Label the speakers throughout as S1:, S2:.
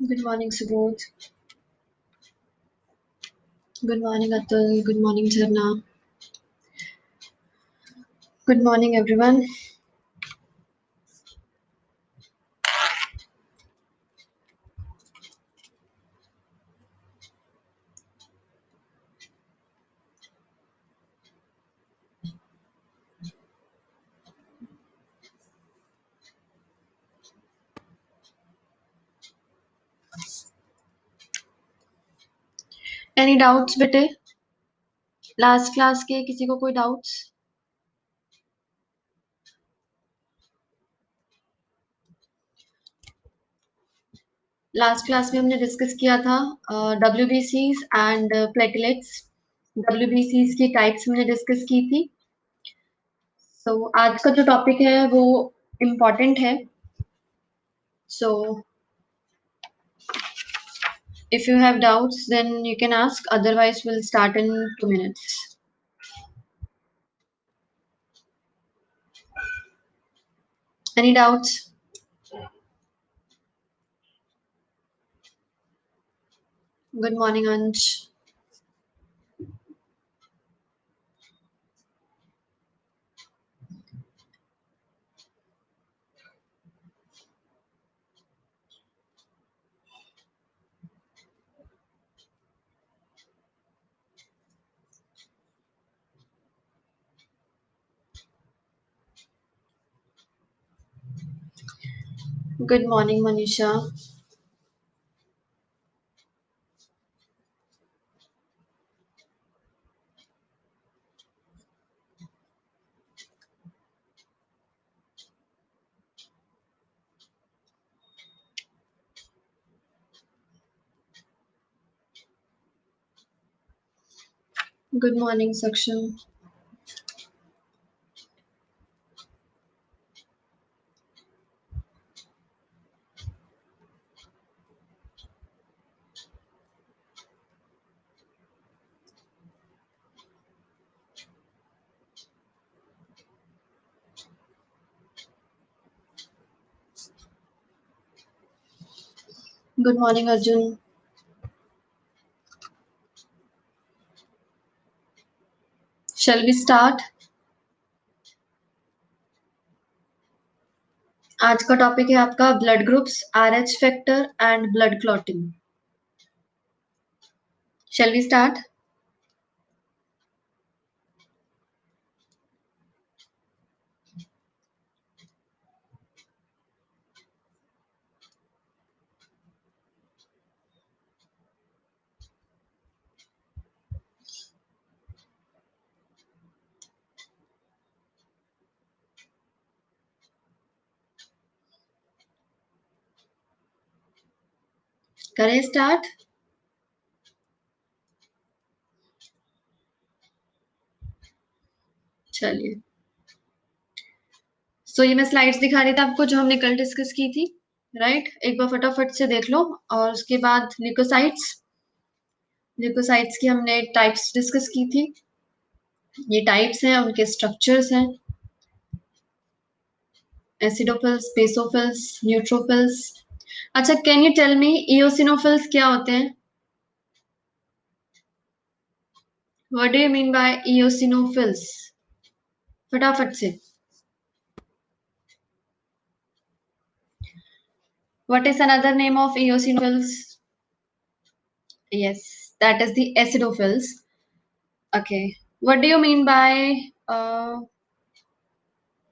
S1: Good morning, Subodh. Good morning, Atul. Good morning, Jharna. Good morning, everyone. Any doubts बेटे? Last class के किसी को कोई doubts? Last class में हमने discuss किया था WBCs and platelets. WBCs की types हमने discuss की थी. So आज का जो topic है वो important है. So if you have doubts, then you can ask. Otherwise, we'll start in 2 minutes. Any doubts? Good morning, Ansh. Good morning, Manisha. Good morning, Saksham. Good morning, Arjun. Shall we start? आज का topic है आपका blood groups, RH factor and blood clotting. Shall we start? करें start? चलिए. सो ये मैं slides दिखा रही थी आपको जो हमने कल डिस्कस की थी, राइट? एक बार फटाफट से देख लो. और उसके बाद ल्यूकोसाइट्स. ल्यूकोसाइट्स की हमने टाइप्स डिस्कस की थी. ये टाइप्स हैं, उनके स्ट्रक्चर्स हैं. Acidophils, basophils, neutrophils. अच्छा, can you tell me eosinophils क्या होते हैं? What do you mean by eosinophils? फटाफट से. What is another name of eosinophils? Yes, that is the acidophils. Okay. What do you mean by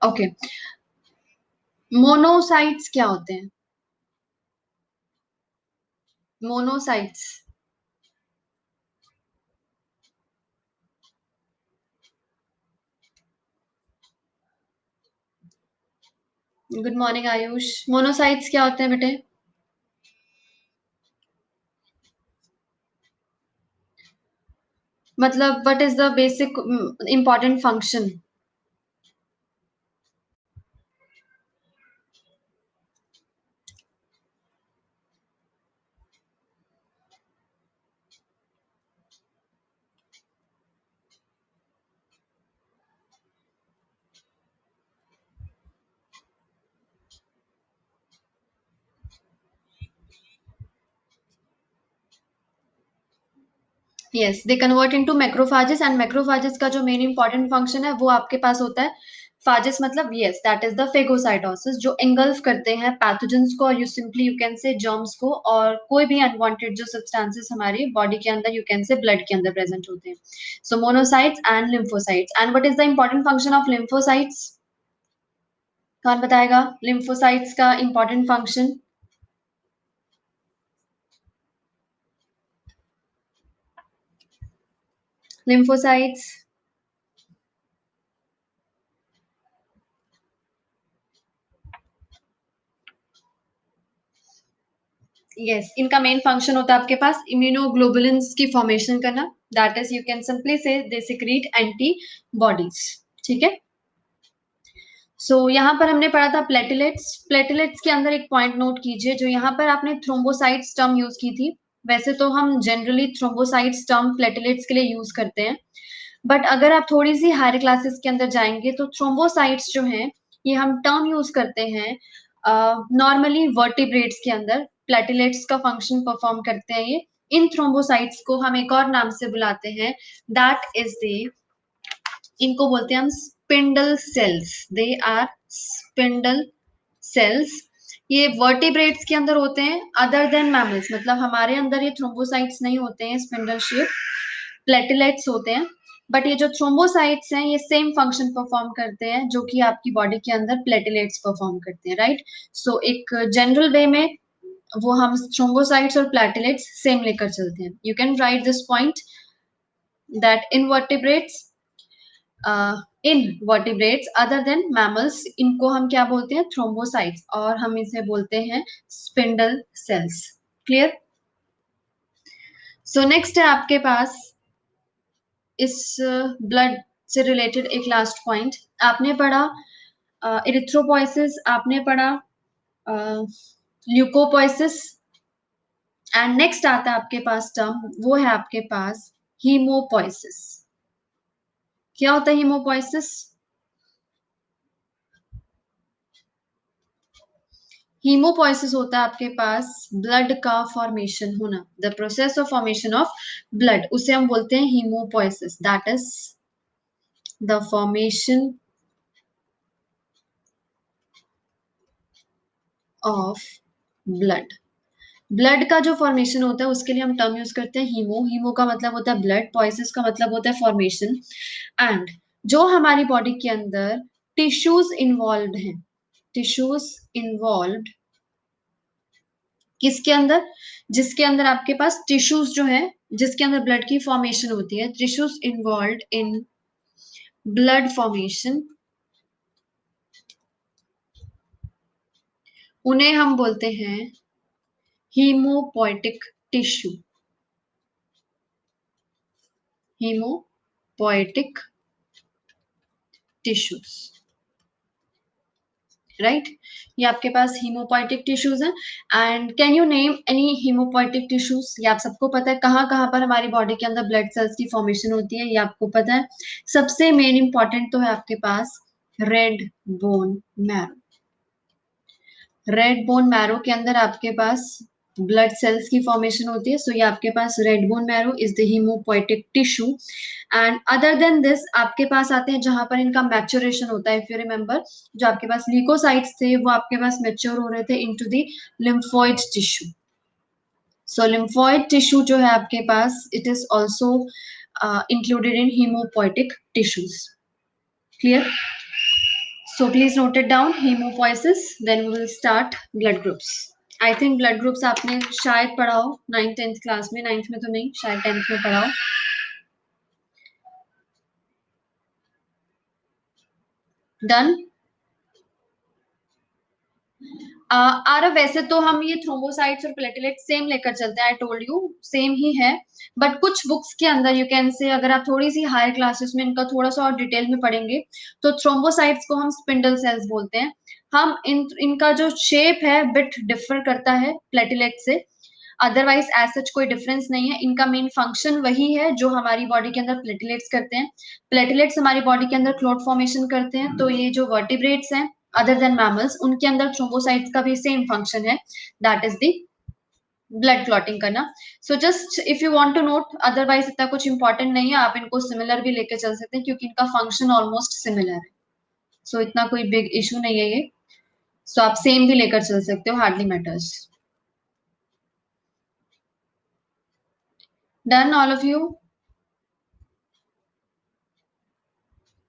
S1: okay, monocytes क्या होते हैं? Monocytes. Good morning, Ayush. Monocytes क्या होते हैं बेटे? मतलब what is the basic important function? Yes, they convert into macrophages, and macrophages का जो मेन इंपॉर्टेंट फंक्शन है वो आपके पास होता है फाजेस, मतलब yes that is the phagocytosis, जो एंगल्फ करते हैं पैथोजेंस को, और यू कैन से जर्म्स को, और कोई भी अनवांटेड जो सब्सटेंसेस हमारी बॉडी के अंदर, यू कैन से ब्लड के अंदर प्रेजेंट होते हैं. So monocytes and lymphocytes. And what is the important function of lymphocytes? कौन बताएगा लिम्फोसाइट्स का इंपॉर्टेंट फंक्शन? लिम्फोसाइट्स, यस, इनका मेन फंक्शन होता है आपके पास इम्यूनोग्लोबुलिन्स की फॉर्मेशन करना. That is, you can simply say they secrete anti bodies. ठीक है. सो यहाँ पर हमने पढ़ा था प्लेटलेट्स. प्लेटलेट्स के अंदर एक पॉइंट नोट कीजिए, जो यहाँ पर आपने थ्रोम्बोसाइट्स टर्म यूज की थी. वैसे तो हम जनरली थ्रोम्बोसाइट्स टर्म प्लेटलेट्स के लिए यूज करते हैं, बट अगर आप थोड़ी सी हायर क्लासेस के अंदर जाएंगे तो थ्रोम्बोसाइट्स जो हैं ये हम टर्म यूज करते हैं नॉर्मली वर्टिब्रेट्स के अंदर. प्लेटलेट्स का फंक्शन परफॉर्म करते हैं ये. इन थ्रोम्बोसाइट्स को हम एक और नाम से बुलाते हैं, दैट इज द, इनको बोलते हैं हम spindle cells. They are spindle cells. ये वर्टिब्रेट्स के अंदर होते हैं अदर देन मैमल्स, मतलब हमारे अंदर ये थ्रोम्बोसाइट्स नहीं होते हैं स्पिंडल शेप, प्लेटलेट्स होते हैं. बट ये जो थ्रोम्बोसाइट्स हैं ये सेम फंक्शन परफॉर्म करते हैं जो कि आपकी बॉडी के अंदर प्लेटलेट्स परफॉर्म करते हैं, राइट. सो एक जनरल वे में वो हम थ्रोम्बोसाइट्स और प्लेटलेट्स सेम लेकर चलते हैं. You can write this point that in vertebrates other than mammals, इनको हम क्या बोलते हैं? थ्रोम्बोसाइट्स, और हम इसे बोलते हैं spindle cells. Clear. So next है आपके पास इस ब्लड से रिलेटेड एक लास्ट पॉइंट. आपने पढ़ा इरिथ्रोपोइसिस, आपने पढ़ा ल्यूकोपोइसिस, एंड नेक्स्ट आता है आपके पास टर्म, वो है आपके पास हीमोपोइसिस. क्या होता है हीमोपोइसिस? हीमोपोइसिस होता है आपके पास ब्लड का फॉर्मेशन होना, the process of formation of blood, उसे हम बोलते हैं haemopoiesis. That is the formation of blood. Blood का जो फॉर्मेशन होता है उसके लिए हम टर्म यूज करते हैं हीमो. हीमो का मतलब होता है ब्लड, पोइसिस का मतलब होता है फॉर्मेशन. एंड जो हमारी बॉडी के अंदर टिश्यूज इन्वॉल्व हैं, टिश्यूज इन्वॉल्व किसके अंदर? जिसके अंदर आपके पास टिश्यूज जो है, जिसके अंदर ब्लड की फॉर्मेशन होती है, tissues involve in blood formation, उन्हें हम बोलते हैं haemopoietic tissue. Haemopoietic tissues, right. ये आपके पास हीमोपोइटिक टिश्यूज हैं. And can you name any haemopoietic tissues? ये आप सबको पता है कहाँ कहाँ पर हमारी बॉडी के अंदर ब्लड सेल्स की फॉर्मेशन होती है, ये आपको पता है. सबसे मेन इंपॉर्टेंट तो है आपके पास red bone marrow. Red bone marrow के अंदर आपके पास ब्लड सेल्स की फॉर्मेशन होती है. सो ये आपके पास red bone marrow is the haemopoietic tissue. And other than this आपके पास आते हैं जहां पर इनका मैच्योरेशन होता है. इफ यू रिमेंबर, जो आपके पास ल्यूकोसाइट्स थे वो आपके पास मैच्योर हो रहे थे into the lymphoid tissue. So lymphoid tissue जो है आपके पास, it is also included in haemopoietic tissues. Clear. So please note it down, hemopoiesis. Then we will start blood groups. I think blood groups आपने शायद पढ़ा हो 9th 10th class में. 9th में तो नहीं, शायद 10th में पढ़ा हो. डन. आरव, वैसे तो हम ये थ्रोम्बोसाइट्स और प्लेटलेट सेम लेकर चलते हैं. आई टोल्ड यू सेम ही है, बट कुछ बुक्स के अंदर यू कैन से, अगर आप थोड़ी सी हायर क्लासेस में इनका थोड़ा सा और डिटेल में पढ़ेंगे तो थ्रोम्बोसाइट्स को हम स्पिंडल सेल्स बोलते हैं. हम इनका जो शेप है बिट डिफर करता है प्लेटलेट से, अदरवाइज एज सच कोई डिफरेंस नहीं है. इनका मेन फंक्शन वही है जो हमारी बॉडी के अंदर प्लेटलेट्स करते हैं. प्लेटलेट्स हमारी बॉडी के अंदर क्लॉट फॉर्मेशन करते हैं. तो ये जो वर्टिब्रेट्स हैं अदर देन मैमल्स, उनके अंदर थ्रोम्बोसाइट्स का भी सेम फंक्शन है, that is the blood clotting करना। So just if you want to note, otherwise इतना कुछ इंपॉर्टेंट नहीं है, आप इनको सिमिलर भी लेके चल सकते हैं क्योंकि इनका फंक्शन ऑलमोस्ट सिमिलर है। सो इतना कोई बिग इशू नहीं है ये। सो आप सेम भी लेकर चल सकते हो, hardly matters. Done all of you?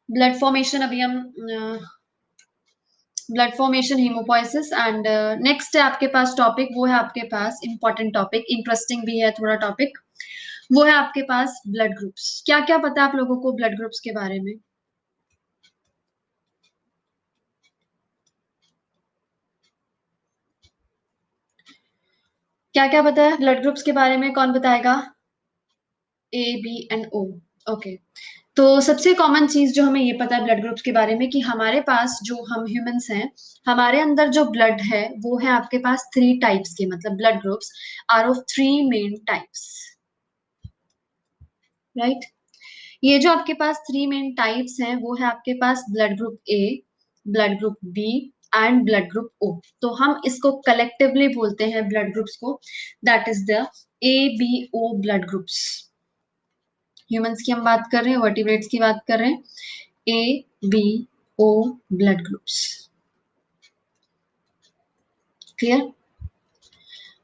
S1: Blood formation अभी हम blood formation, haemopoiesis and next है आपके पास टॉपिक, वो है आपके पास इंपॉर्टेंट टॉपिक, इंटरेस्टिंग भी है थोड़ा टॉपिक, वो है आपके पास ब्लड ग्रुप्स। क्या क्या पता है आप लोगों को ब्लड ग्रुप्स के बारे में? क्या क्या पता है ब्लड ग्रुप्स के बारे में, कौन बताएगा? A B and O. Okay, तो सबसे कॉमन चीज जो हमें ये पता है ब्लड ग्रुप्स के बारे में कि हमारे पास जो हम ह्यूमंस हैं, हमारे अंदर जो ब्लड है वो है आपके पास थ्री टाइप्स के, मतलब blood groups are of three main types, right? ये जो आपके पास थ्री मेन टाइप्स हैं वो है आपके पास blood group A, blood group B and blood group O. तो हम इसको कलेक्टिवली बोलते हैं ब्लड ग्रुप्स को, that is the A B O blood groups. Humans की हम बात कर रहे हैं, वर्टिब्रेट्स की बात कर रहे हैं, A B O blood groups. Clear?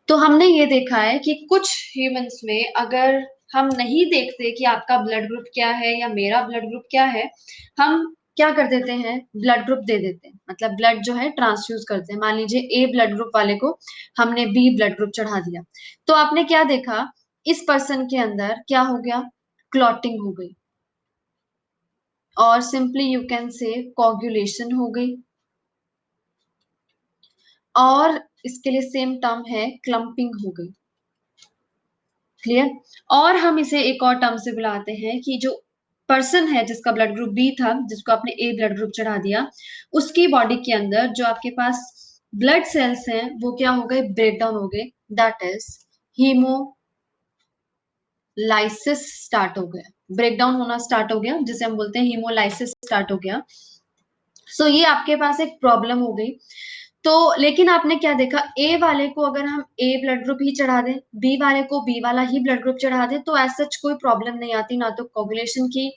S1: तो हमने ये देखा है कि कुछ ह्यूमंस में अगर हम नहीं देखते कि आपका ब्लड ग्रुप क्या है या मेरा ब्लड ग्रुप क्या है, हम क्या कर देते हैं, ब्लड ग्रुप दे देते हैं, मतलब ब्लड जो है ट्रांसफ्यूज करते हैं। मान लीजिए ए ब्लड ग्रुप वाले को हमने बी ब्लड ग्रुप चढ़ा दिया, तो आपने क्या देखा, इस पर्सन के अंदर क्या हो गया, क्लॉटिंग हो गई, और simply you can say coagulation हो गई, और इसके लिए सेम टर्म है क्लम्पिंग हो गई। क्लियर? और हम इसे एक और टर्म से बुलाते हैं कि जो पर्सन है जिसका ब्लड ग्रुप बी था, जिसको आपने ए ब्लड ग्रुप चढ़ा दिया, उसकी बॉडी के अंदर जो आपके पास ब्लड सेल्स हैं वो क्या हो गए, ब्रेक डाउन हो गए, दैट इज हीमोलाइसिस स्टार्ट हो गया, ब्रेक डाउन होना स्टार्ट हो गया, जिसे हम बोलते हैं हीमोलाइसिस स्टार्ट हो गया। सो ये आपके पास एक प्रॉब्लम हो गई। तो लेकिन आपने क्या देखा, ए वाले को अगर हम ए ब्लड ग्रुप ही चढ़ा दें, बी वाले को बी वाला ही ब्लड ग्रुप चढ़ा दें, तो एज सच कोई प्रॉब्लम नहीं आती, ना तो कोगुलेशन की,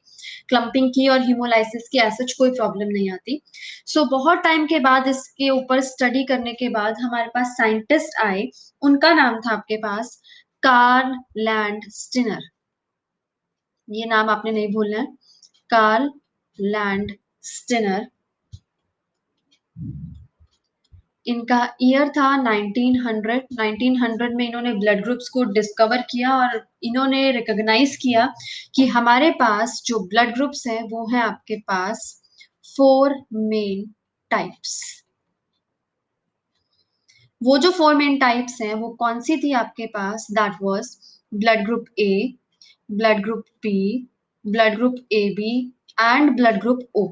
S1: क्लम्पिंग की और हीमोलाइसिस की एज सच कोई प्रॉब्लम नहीं आती। सो बहुत टाइम के बाद इसके ऊपर स्टडी करने के बाद हमारे पास साइंटिस्ट आए, उनका नाम था आपके पास कार्ल लैंड स्टिनर। ये नाम आपने नहीं भूलना है, कार्ल लैंड स्टिनर। इनका ईयर था 1900। 1900 में इन्होंने ब्लड ग्रुप्स को डिस्कवर किया और इन्होंने रिकॉग्नाइज किया कि हमारे पास जो ब्लड ग्रुप्स हैं वो है आपके पास फोर मेन टाइप्स। वो जो फोर मेन टाइप्स हैं वो कौन सी थी आपके पास, that was blood group A, blood group B, blood group A B and blood group O.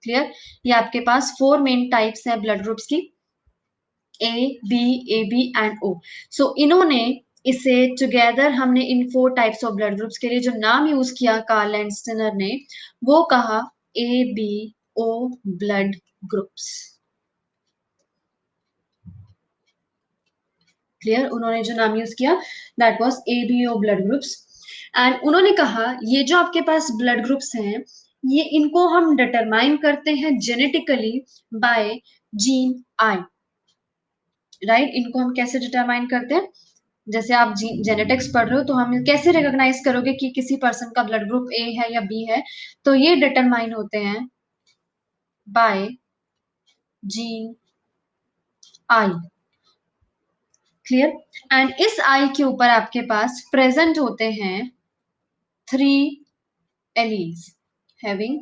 S1: Clear? ये आपके पास फोर मेन टाइप्स हैं ब्लड ग्रुप्स की, ए बी एंड ओ। सो इन्होंने इसे टुगेदर, हमने इन four types of blood groups के लिए जो नाम यूज किया कार्ल एंड स्टिनर ने, वो कहा A B O blood groups. Clear? उन्होंने जो नाम यूज किया that was A B O blood groups. And उन्होंने कहा ये जो आपके पास ब्लड ग्रुप्स हैं, ये इनको हम डिटरमाइन करते हैं genetically by gene I. Right? इनको हम कैसे डिटरमाइन करते हैं, जैसे आप जेनेटिक्स पढ़ रहे हो तो हम कैसे रिकॉग्नाइज करोगे कि किसी पर्सन का ब्लड ग्रुप ए है या बी है, तो ये डिटरमाइन होते हैं by gene I. Clear? And इस आई के ऊपर आपके पास प्रेजेंट होते हैं three alleles, having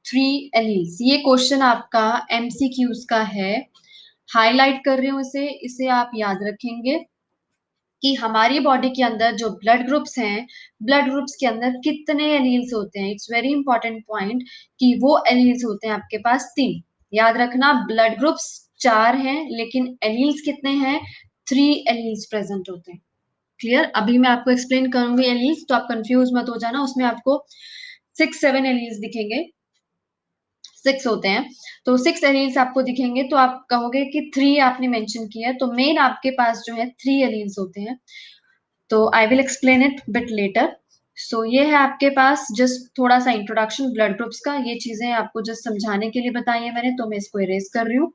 S1: three alleles. ये क्वेश्चन आपका एमसीक्यूज का है, हाईलाइट कर रही हूं इसे, इसे आप याद रखेंगे कि हमारी बॉडी के अंदर जो ब्लड ग्रुप्स हैं, ब्लड ग्रुप्स के अंदर कितने एलील्स होते हैं। इट्स वेरी इंपॉर्टेंट पॉइंट कि वो एलील्स होते हैं आपके पास तीन। याद रखना, ब्लड ग्रुप्स चार हैं लेकिन एलील्स कितने हैं, थ्री एलील्स प्रेजेंट होते हैं। क्लियर? अभी मैं आपको एक्सप्लेन करूंगी एलील्स, तो आप कंफ्यूज मत हो जाना, उसमें आपको 6-7 एलील्स दिखेंगे। 6 होते हैं, तो 6 एलील्स आपको दिखेंगे, तो आप कहोगे कि 3 आपने मेंशन किया है, तो मेन आपके पास जो है 3 एलील्स होते हैं। तो I will explain it bit later. So ये है आपके पास जस्ट थोड़ा सा इंट्रोडक्शन ब्लड ग्रुप्स का, ये चीजें आपको जस्ट समझाने के लिए बताई है मैंने, तो मैं इसको इरेज कर रही हूँ।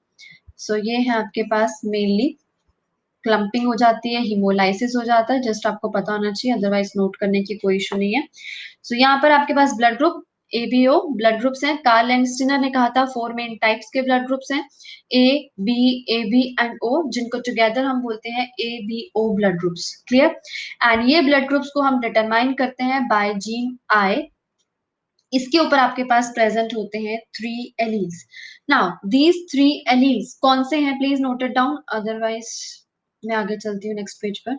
S1: सो ये है आपके पास मेनली क्लम्पिंग हो जाती है, हिमोलाइसिस हो जाता है, जस्ट आपको पता होना चाहिए, अदरवाइज नोट करने की कोई इशू नहीं है। सो यहाँ पर आपके पास blood group ABO blood groups हैं। कार्ल लैंडस्टीनर ने कहा था 4 मेन टाइप्स के ब्लड ग्रुप्स हैं, A B AB and O, जिनको टुगेदर हम बोलते हैं ABO blood groups. Clear? And ये ब्लड ग्रुप्स को हम डिटरमाइन करते हैं बाय जीन आई। इसके ऊपर आपके पास प्रेजेंट होते हैं 3 एलील्स। नाउ दीज 3 एलील्स कौन से हैं, please note it down, otherwise मैं आगे चलती हूँ नेक्स्ट पेज पर।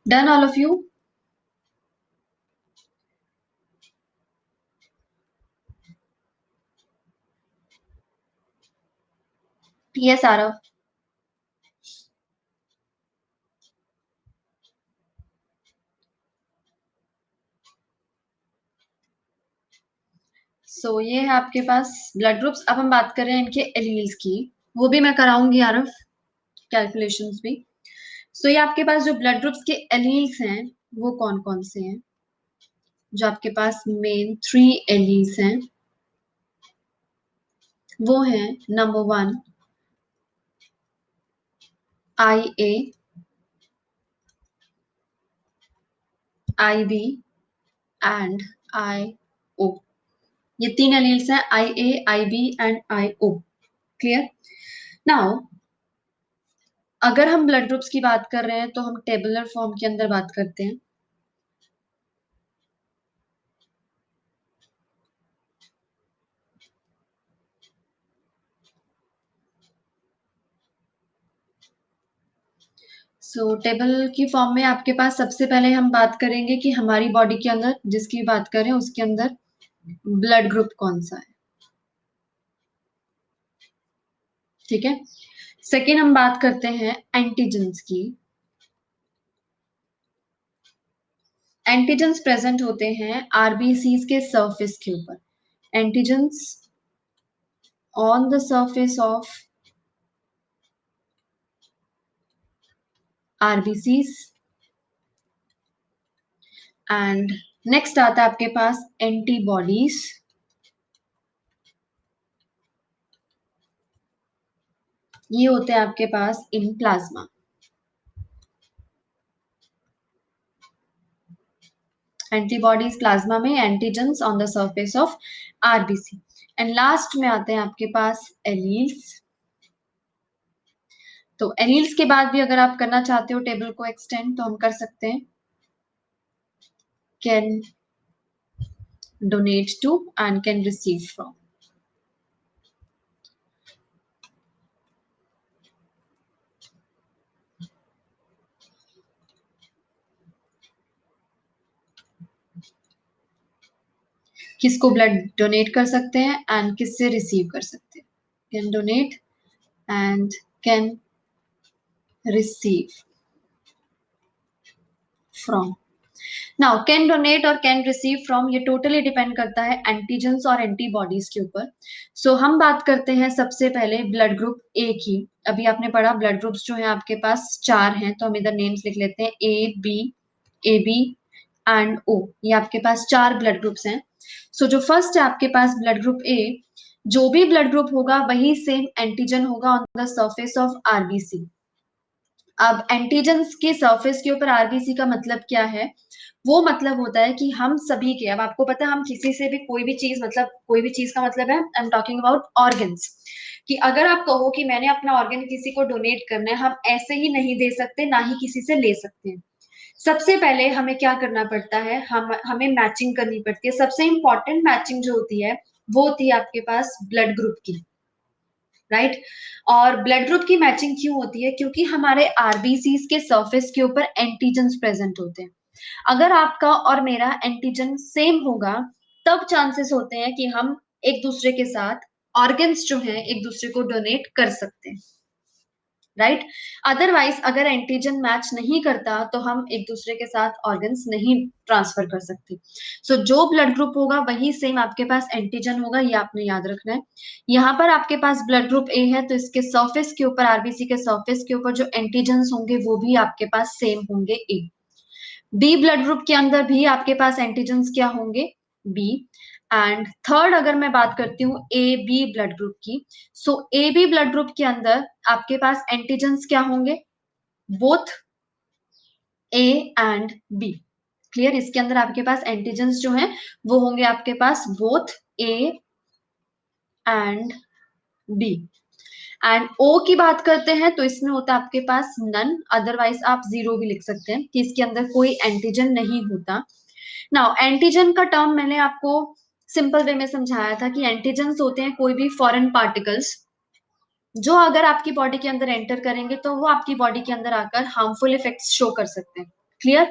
S1: Done all of you? Yes Aarav. So ये है आपके पास ब्लड ग्रुप्स। अब हम बात कर रहे हैं इनके एलील्स की, वो भी मैं कराऊंगी आरव, कैलकुलेशंस भी। सो ये आपके पास जो ब्लड ग्रुप्स के एलील्स हैं वो कौन कौन से हैं? जो आपके पास मेन 3 एलील्स हैं वो हैं, number 1 IA, IB and IO। ये 3 एलील्स हैं, IA, IB and IO। Clear? Now अगर हम ब्लड ग्रुप्स की बात कर रहे हैं तो हम टेबुलर फॉर्म के अंदर बात करते हैं। सो टेबल की फॉर्म में आपके पास सबसे पहले हम बात करेंगे कि हमारी बॉडी के अंदर जिसकी बात करें उसके अंदर ब्लड ग्रुप कौन सा है। ठीक है? सेकेंड हम बात करते हैं एंटीजेंस की। एंटीजेंस प्रेजेंट होते हैं आरबीसीज के सरफेस के ऊपर। Antigens on the surface of RBCs. And next आता है आपके पास एंटीबॉडीज। ये होते हैं आपके पास इन प्लाज्मा। एंटीबॉडीज प्लाज्मा में, antigens on the surface of RBC. And last में आते हैं आपके पास एलील्स। तो एलील्स के बाद भी अगर आप करना चाहते हो टेबल को एक्सटेंड तो हम कर सकते हैं। Can donate to and can receive from. किसको ब्लड डोनेट कर सकते हैं एंड किससे रिसीव कर सकते हैं। Can donate and can receive from. Now can donate और कैन रिसीव फ्रॉम ये टोटली डिपेंड करता है एंटीजेंस और एंटीबॉडीज के ऊपर। सो हम बात करते हैं सबसे पहले ब्लड ग्रुप ए की। अभी आपने पढ़ा ब्लड ग्रुप्स जो है आपके पास 4 हैं, तो हम इधर नेम्स लिख लेते हैं AB एंड O। ये आपके पास 4 ब्लड ग्रुप्स हैं। सो जो फर्स्ट है आपके पास ब्लड ग्रुप ए, जो भी ब्लड ग्रुप होगा वही सेम एंटीजन होगा on the surface of RBC. अब एंटीजेंस के सरफेस के ऊपर आरबीसी का मतलब क्या है? वो मतलब होता है कि हम सभी के, अब आपको पता है हम किसी से भी कोई भी चीज, मतलब कोई भी चीज का मतलब है I am talking about organs, कि अगर आप कहो कि मैंने अपना ऑर्गन किसी को डोनेट करना है, हम ऐसे ही नहीं दे सकते, ना ही किसी से ले सकते हैं। सबसे पहले हमें क्या करना पड़ता है, हमें मैचिंग करनी पड़ती है। सबसे इंपॉर्टेंट मैचिंग जो होती है वो होती है आपके पास ब्लड ग्रुप की, राइट? और ब्लड ग्रुप की मैचिंग क्यों होती है? क्योंकि हमारे आरबीसीज के सरफेस के ऊपर एंटीजेंस प्रेजेंट होते हैं। अगर आपका और मेरा एंटीजन सेम होगा तब चांसेस होते हैं कि हम एक दूसरे के साथ ऑर्गन्स जो हैं एक दूसरे को डोनेट कर सकते हैं, राइट। अदरवाइज अगर एंटीजन मैच नहीं करता तो हम एक दूसरे के साथ ऑर्गन्स नहीं ट्रांसफर कर सकते। सो जो ब्लड ग्रुप होगा वही सेम आपके पास एंटीजन होगा, ये आपने याद रखना है। यहाँ पर आपके पास ब्लड ग्रुप ए है तो इसके सरफेस के ऊपर, आरबीसी के सरफेस के ऊपर जो एंटीजन्स होंगे वो भी आपके पास सेम होंगे, ए। बी ब्लड ग्रुप के अंदर भी आपके पास एंटीजन्स क्या होंगे, बी। एंड थर्ड अगर मैं बात करती हूँ ए बी ब्लड ग्रुप की, so A B blood group के अंदर आपके पास एंटीजन्स क्या होंगे, both A and B. Clear, इसके अंदर आपके पास एंटीजन्स जो हैं वो होंगे आपके पास both A and B. And O की बात करते हैं तो इसमें होता है आपके पास नन, अदरवाइज आप जीरो भी लिख सकते हैं कि इसके अंदर कोई एंटीजन नहीं होता। नाउ एंटीजन का टर्म मैंने आपको सिंपल वे में समझाया था कि एंटीजन्स होते हैं कोई भी फॉरेन पार्टिकल्स जो अगर आपकी बॉडी के अंदर एंटर करेंगे तो वो आपकी बॉडी के अंदर आकर हार्मफुल इफेक्ट्स शो कर सकते हैं। क्लियर।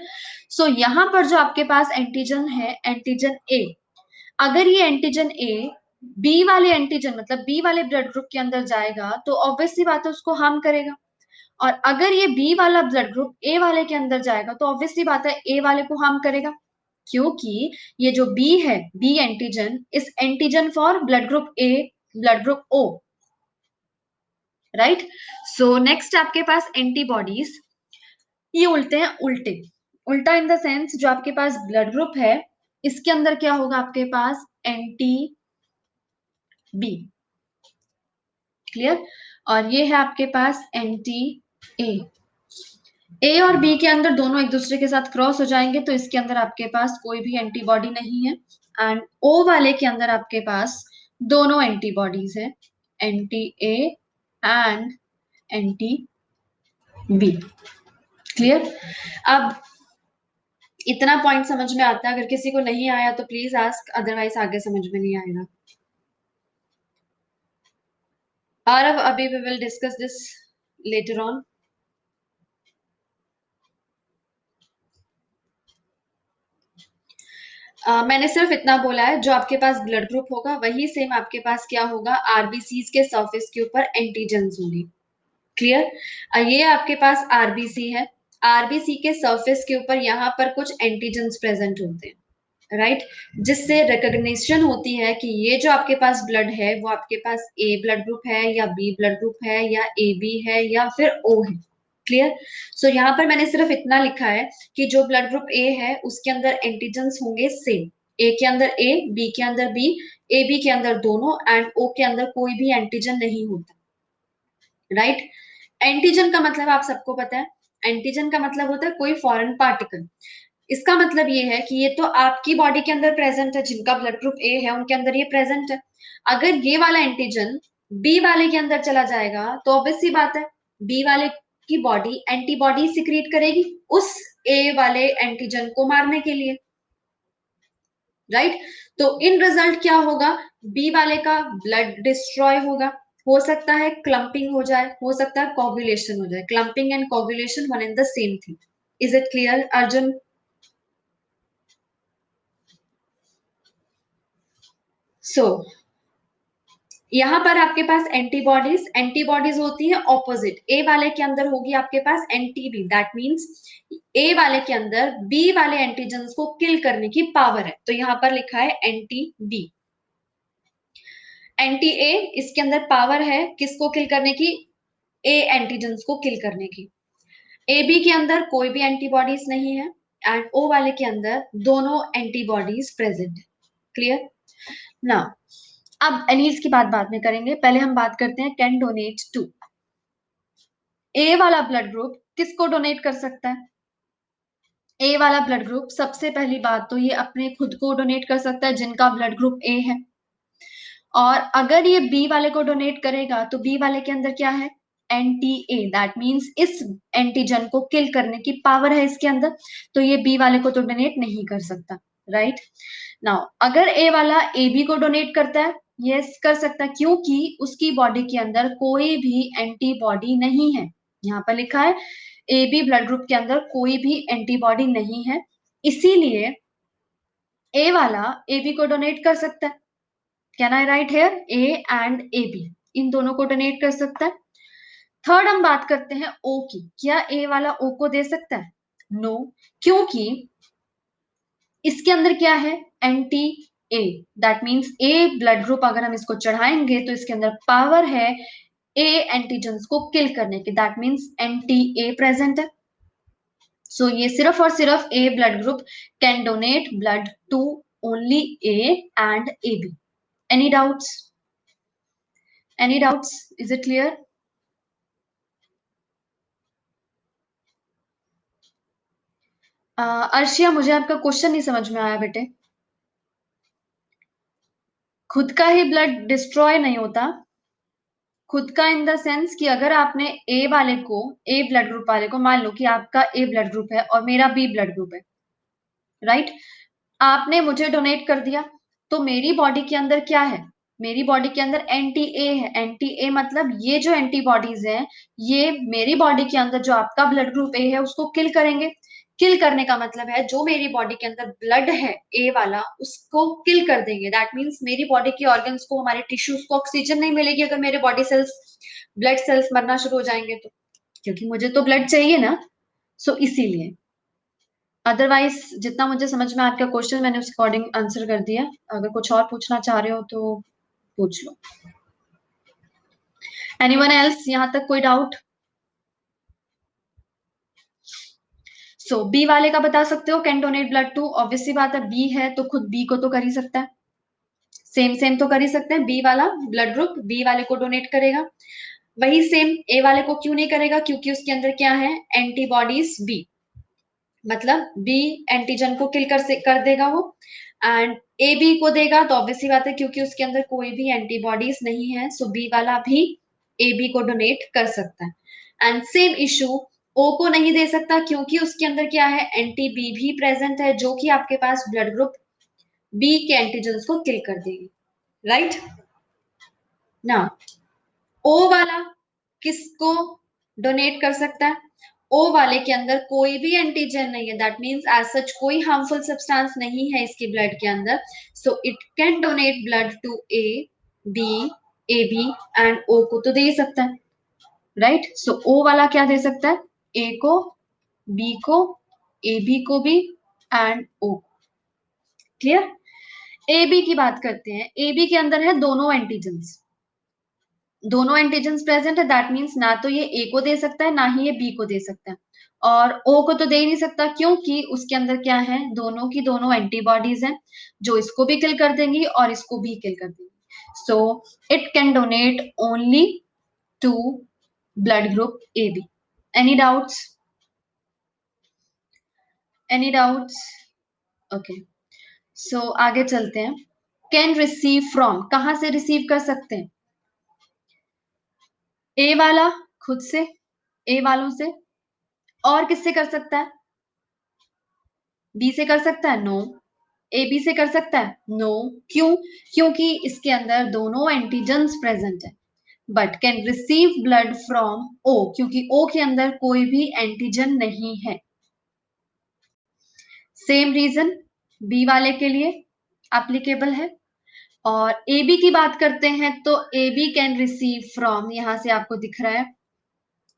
S1: सो यहाँ पर जो आपके पास एंटीजन है, एंटीजन ए, अगर ये एंटीजन ए बी वाले एंटीजन मतलब बी वाले ब्लड ग्रुप के अंदर जाएगा तो ऑब्वियस सी बात है उसको हार्म करेगा। और अगर ये बी वाला ब्लड ग्रुप ए वाले के अंदर जाएगा तो ऑब्वियस सी बात है ए वाले को हार्म करेगा, क्योंकि ये जो बी है, बी एंटीजन इस antigen for blood group A, blood group O, right. So next आपके पास एंटीबॉडीज, ये उल्टे हैं, उल्टे, उल्टा इन द सेंस जो आपके पास ब्लड ग्रुप है इसके अंदर क्या होगा आपके पास एंटी बी। क्लियर। और ये है आपके पास एंटी ए। ए और बी के अंदर दोनों एक दूसरे के साथ क्रॉस हो जाएंगे तो इसके अंदर आपके पास कोई भी एंटीबॉडी नहीं है। एंड ओ वाले के अंदर आपके पास दोनों एंटीबॉडीज है, anti A and anti B. Clear. अब इतना पॉइंट समझ में आता है, अगर किसी को नहीं आया तो प्लीज आस्क, अदरवाइज आगे समझ में नहीं आएगा। और अब अभी we will discuss this later on. मैंने सिर्फ इतना बोला है जो आपके पास ब्लड ग्रुप होगा वही सेम आपके पास क्या होगा, आरबीसीज के सरफेस के ऊपर एंटीजन्स होंगे। क्लियर। ये आपके पास आरबीसी है, आरबीसी के सरफेस के ऊपर यहाँ पर कुछ एंटीजन्स प्रेजेंट होते हैं, राइट, जिससे रिकॉग्निशन होती है कि ये जो आपके पास ब्लड है वो आपके पास ए ब्लड ग्रुप है या बी ब्लड ग्रुप है या ए बी है या फिर ओ है। क्लियर। सो यहाँ पर मैंने सिर्फ इतना लिखा है कि जो ब्लड ग्रुप ए है उसके अंदर एंटीजन्स होंगे सेम, ए के अंदर ए, बी के अंदर बी, ए बी के अंदर दोनों, एंड ओ के अंदर कोई भी एंटीजन नहीं होता, राइट। एंटीजन का मतलब आप सबको पता है, एंटीजन का मतलब होता है कोई फॉरेन पार्टिकल। इसका मतलब ये है कि ये तो आपकी बॉडी के अंदर प्रेजेंट है, जिनका ब्लड ग्रुप ए है उनके अंदर ये प्रेजेंट है। अगर ये वाला एंटीजन बी वाले के अंदर चला जाएगा तो ऑब्वियस सी बात है बी वाले की बॉडी एंटीबॉडी सिक्रीट करेगी उस ए वाले एंटीजन को मारने के लिए, राइट। तो इन रिजल्ट क्या होगा, बी वाले का ब्लड डिस्ट्रॉय होगा, हो सकता है क्लम्पिंग हो जाए, हो सकता है कोगुलेशन हो जाए। Clumping and coagulation one and the same thing. Is it clear Arjun? So यहाँ पर आपके पास एंटीबॉडीज, एंटीबॉडीज होती है ऑपोजिट, ए वाले के अंदर होगी आपके पास एंटीबी, दैट मींस ए वाले के अंदर बी वाले एंटीजन्स को किल करने की पावर है, तो यहाँ पर लिखा है एंटी बी। एंटी ए, इसके अंदर पावर है किसको किल करने की, ए एंटीजन्स को किल करने की। ए बी के अंदर कोई भी एंटीबॉडीज नहीं है एंड ओ वाले के अंदर दोनों एंटीबॉडीज प्रेजेंट है। क्लियर। नाउ अब एनीड्स की बात बाद में करेंगे, पहले हम बात करते हैं कैन डोनेट टू। ए वाला ब्लड ग्रुप किसको डोनेट कर सकता है, ए वाला ब्लड ग्रुप सबसे पहली बात तो ये अपने खुद को डोनेट कर सकता है जिनका ब्लड ग्रुप ए है। और अगर ये बी वाले को डोनेट करेगा तो बी वाले के अंदर क्या है, एंटी ए, दैट मींस इस एंटीजन को किल करने की पावर है इसके अंदर, तो ये बी वाले को तो डोनेट नहीं कर सकता, राइट। नाउ अगर ए वाला ए बी को डोनेट करता है, यस कर सकता है, क्योंकि उसकी बॉडी के अंदर कोई भी एंटीबॉडी नहीं है। यहाँ पर लिखा है ए बी ब्लड ग्रुप के अंदर कोई भी एंटीबॉडी नहीं है, इसीलिए ए वाला ए बी को डोनेट कर सकता है। Can I write here, A and A B इन दोनों को डोनेट कर सकता है। थर्ड हम बात करते हैं ओ की। क्या ए वाला ओ को दे सकता है? नो, क्योंकि इसके अंदर क्या है? Anti A. That means A blood group अगर हम इसको चढ़ाएंगे तो इसके अंदर पावर है ए एंटीजन्स को किल करने की। That means anti A present है। सो ये सिर्फ और सिर्फ A blood group can donate blood to only A and A B. Any doubts? Any doubts? Is it clear? Arshia, मुझे आपका क्वेश्चन नहीं समझ में आया बेटे। खुद का ही ब्लड डिस्ट्रॉय नहीं होता। खुद का इन द सेंस कि अगर आपने ए वाले को, ए ब्लड ग्रुप वाले को, मान लो कि आपका ए ब्लड ग्रुप है और मेरा बी ब्लड ग्रुप है, राइट? आपने मुझे डोनेट कर दिया, तो मेरी बॉडी के अंदर क्या है? मेरी बॉडी के अंदर एंटी ए है। एंटी ए मतलब ये जो एंटीबॉडीज हैं, ये मेरी बॉडी के अंदर जो आपका ब्लड ग्रुप ए है उसको किल करेंगे। किल करने का मतलब है जो मेरी बॉडी के अंदर ब्लड है ए वाला, उसको किल कर देंगे। दैट मीन्स मेरी बॉडी के ऑर्गन्स को, हमारे टिश्यूज को ऑक्सीजन नहीं मिलेगी अगर मेरे बॉडी सेल्स, ब्लड सेल्स मरना शुरू हो जाएंगे तो, क्योंकि मुझे तो ब्लड चाहिए ना। सो इसीलिए, अदरवाइज जितना मुझे समझ में आपका क्वेश्चन, मैंने उस अकॉर्डिंग आंसर कर दिया। अगर कुछ और पूछना चाह रहे हो तो पूछ लो। Anyone else? यहां तक कोई डाउट? सो बी वाले का बता सकते हो, can donate blood to. Obviously बात है, बी है तो खुद बी को तो कर ही सकता है। सेम सेम तो कर ही सकते हैं। बी वाला ब्लड ग्रुप बी वाले को डोनेट करेगा। वही सेम ए वाले को क्यों नहीं करेगा? क्योंकि उसके अंदर क्या है? एंटीबॉडीज बी, मतलब बी एंटीजन को किल कर देगा वो। एंड ए बी को देगा तो ऑब्वियसली बात है, क्योंकि उसके अंदर कोई भी एंटीबॉडीज नहीं है, सो बी वाला भी ए बी को डोनेट कर सकता है। एंड सेम इशू ओ को नहीं दे सकता, क्योंकि उसके अंदर क्या है? एंटी बी भी प्रेजेंट है, जो कि आपके पास ब्लड ग्रुप बी के एंटीजन को किल कर देगी, राइट ना? ओ वाला किसको डोनेट कर सकता है? ओ वाले के अंदर कोई भी एंटीजन नहीं है। दैट मीन्स एज सच कोई हार्मफुल सब्सटेंस नहीं है इसके ब्लड के अंदर, so it can donate blood to A B, A B and O को तो दे ही सकता है, राइट? सो ओ वाला क्या दे सकता है? ए को, बी को, ए बी को भी and O. Clear? A B की बात करते हैं। ए बी के अंदर है दोनों एंटीजन्स, दोनों एंटीजन्स प्रेजेंट है। दैट मीन्स ना तो ये ए को दे सकता है, ना ही ये बी को दे सकता है। और ओ को तो दे ही नहीं सकता, क्योंकि उसके अंदर क्या है? दोनों की दोनों एंटीबॉडीज हैं, जो इसको भी किल कर देंगी और इसको भी किल कर देंगी। So it can donate only to blood group A B. Any doubts? Any doubts? Okay, so आगे चलते हैं। कैन रिसीव फ्रॉम, कहां से रिसीव कर सकते हैं? ए वाला खुद से, ए वालों से। और किससे कर सकता है? बी से कर सकता है? नो। ए बी से कर सकता है? नो। क्यों? क्योंकि इसके अंदर दोनों एंटीजन्स प्रेजेंट है। But can receive blood from O, क्योंकि ओ के अंदर कोई भी एंटीजन नहीं है। सेम रीजन बी वाले के लिए एप्लीकेबल है। और ए बी की बात करते हैं तो A B can receive from, यहां से आपको दिख रहा है,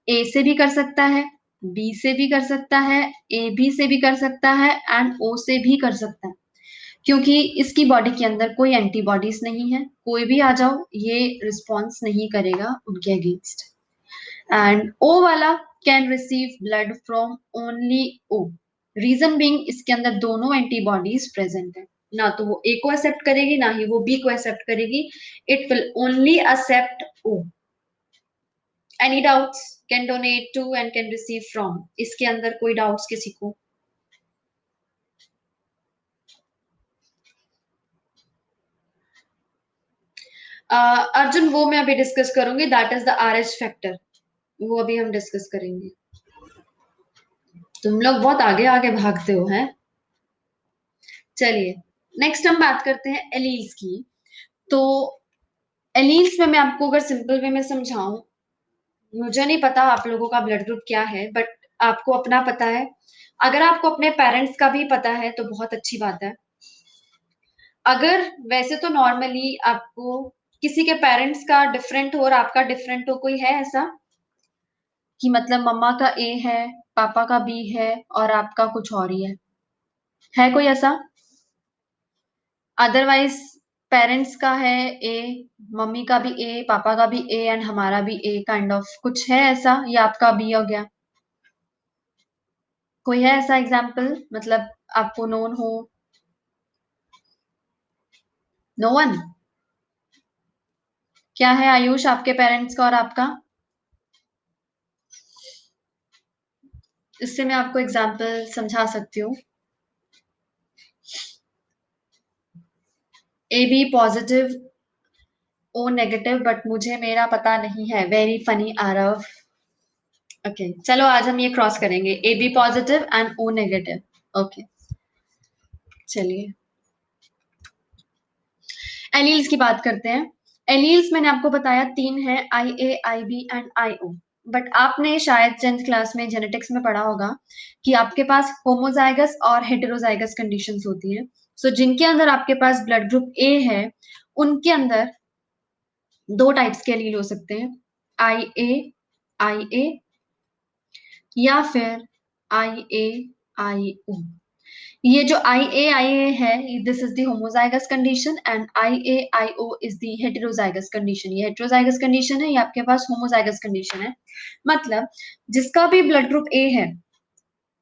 S1: ए से भी कर सकता है, बी से भी कर सकता है, ए बी से भी कर सकता है एंड ओ से भी कर सकता है, क्योंकि इसकी बॉडी के अंदर कोई एंटीबॉडीज नहीं है। कोई भी आ जाओ ये रिस्पॉन्स नहीं करेगा उनके अगेंस्ट। एंड ओ वाला can receive blood from only O. Reason being इसके अंदर दोनों एंटीबॉडीज प्रेजेंट है, ना तो वो ए को एक्सेप्ट करेगी ना ही वो बी को एक्सेप्ट करेगी। It will only accept O. Any doubts? Can donate to and can receive from, इसके अंदर कोई डाउट्स किसी को? अर्जुन, वो मैं अभी डिस्कस करूंगी, that is the R H factor, वो अभी हम डिस्कस करेंगे। तुम लोग बहुत आगे आगे भागते हो हैं। चलिए, नेक्स्ट हम बात करते हैं एलील्स की। तो एलील्स में मैं आपको अगर सिंपल वे में समझाऊं, मुझे नहीं पता आप लोगों का ब्लड ग्रुप क्या है, बट आपको अपना पता है। अगर आपको अपने पेरेंट्स का भी पता है तो बहुत अच्छी बात है। अगर वैसे तो नॉर्मली आपको किसी के पेरेंट्स का डिफरेंट हो और आपका डिफरेंट हो, कोई है ऐसा? कि मतलब मम्मा का ए है, पापा का बी है और आपका कुछ और ही है कोई ऐसा? अदरवाइज पेरेंट्स का है ए, मम्मी का भी ए, पापा का भी ए एंड हमारा भी ए, काइंड ऑफ कुछ है ऐसा, या आपका बी हो गया? कोई है ऐसा एग्जाम्पल, मतलब आपको नोन हो? No one? क्या है आयुष आपके पेरेंट्स का और आपका? इससे मैं आपको एग्जाम्पल समझा सकती हूँ। A B positive, O negative, but मुझे मेरा पता नहीं है। Very funny Aarav. ओके चलो आज हम ये क्रॉस करेंगे, A B positive and O negative. Okay चलिए एलील्स की बात करते हैं। एलील्स मैंने आपको बताया तीन है, I A, I B and I O. But आपने शायद 10th क्लास में जेनेटिक्स में पढ़ा होगा कि आपके पास होमोजाइगस और हेटेरोजाइगस कंडीशंस होती हैं। सो जिनके अंदर आपके पास ब्लड ग्रुप ए है, उनके अंदर दो टाइप्स के एलील हो सकते हैं, आई ए या फिर आई ए आई ओ। ये जो आई ए है, this is the homozygous condition and I O is the heterozygous condition. ये हेटेरोजाइगस कंडीशन है, ये आपके पास होमोजाइगस कंडीशन है। मतलब जिसका भी ब्लड ग्रुप ए है,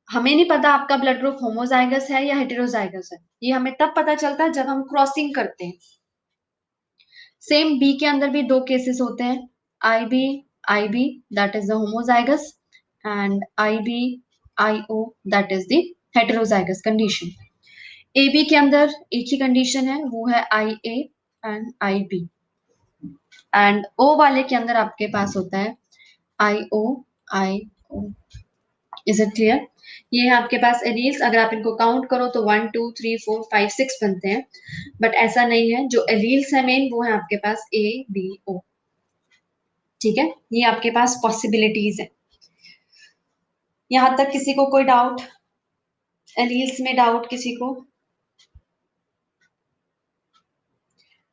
S1: हमें नहीं पता आपका ब्लड ग्रुप होमोजाइगस है या हेटेरोजाइगस है, ये हमें तब पता चलता है जब हम क्रॉसिंग करते हैं। सेम बी के अंदर भी दो केसेस होते हैं, I B that is the homozygous and I O that is the heterozygous condition. A B के अंदर एक ही कंडीशन है, वो है I A and I B. And O वाले के अंदर आपके पास होता है I O I O. Is it clear? ये है आपके पास एलील्स। अगर आप इनको काउंट करो तो 1 2 3 4 5 6 बनते हैं, बट ऐसा नहीं है। जो एलील्स है मेन वो है आपके पास ए बी ओ। ठीक है, ये आपके पास पॉसिबिलिटीज है। यहां तक किसी को कोई डाउट? एलील्स में डाउट किसी को?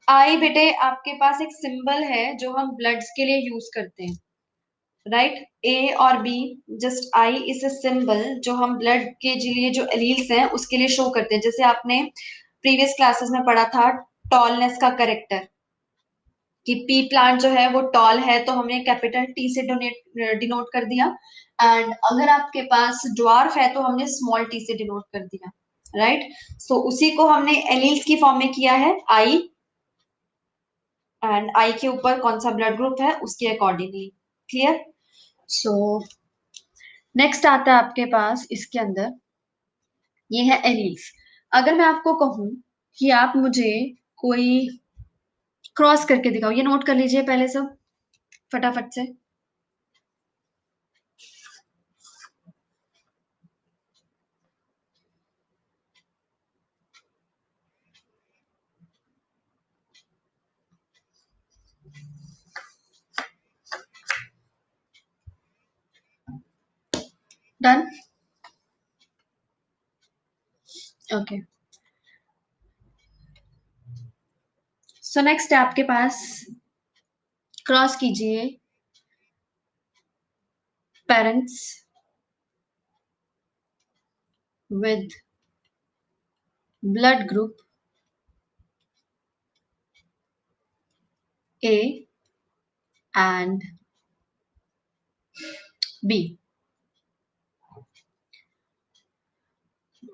S1: आई बेटे आपके पास एक सिंबल है जो हम ब्लड्स के लिए यूज करते हैं, राइट? ए और B, just I is a symbol जो हम ब्लड के लिए जो एलील्स हैं उसके लिए शो करते हैं। जैसे आपने प्रीवियस क्लासेस में पढ़ा था टॉलनेस का करेक्टर, कि पी प्लांट जो है वो टॉल है तो हमने कैपिटल टी से डिनोट कर दिया, एंड अगर आपके पास ड्वार्फ है तो हमने स्मॉल टी से डिनोट कर दिया, राइट? सो उसी को हमने एलील्स की फॉर्म में किया है, आई, एंड आई के ऊपर कौन सा ब्लड ग्रुप है उसके अकॉर्डिंगली। क्लियर? सो नेक्स्ट आता है आपके पास इसके अंदर, ये है एलील्स। अगर मैं आपको कहूं कि आप मुझे कोई क्रॉस करके दिखाओ, ये नोट कर लीजिए पहले सब फटाफट से। डन? ओके सो नेक्स्ट है आपके पास, क्रॉस कीजिए parents with blood group A and B.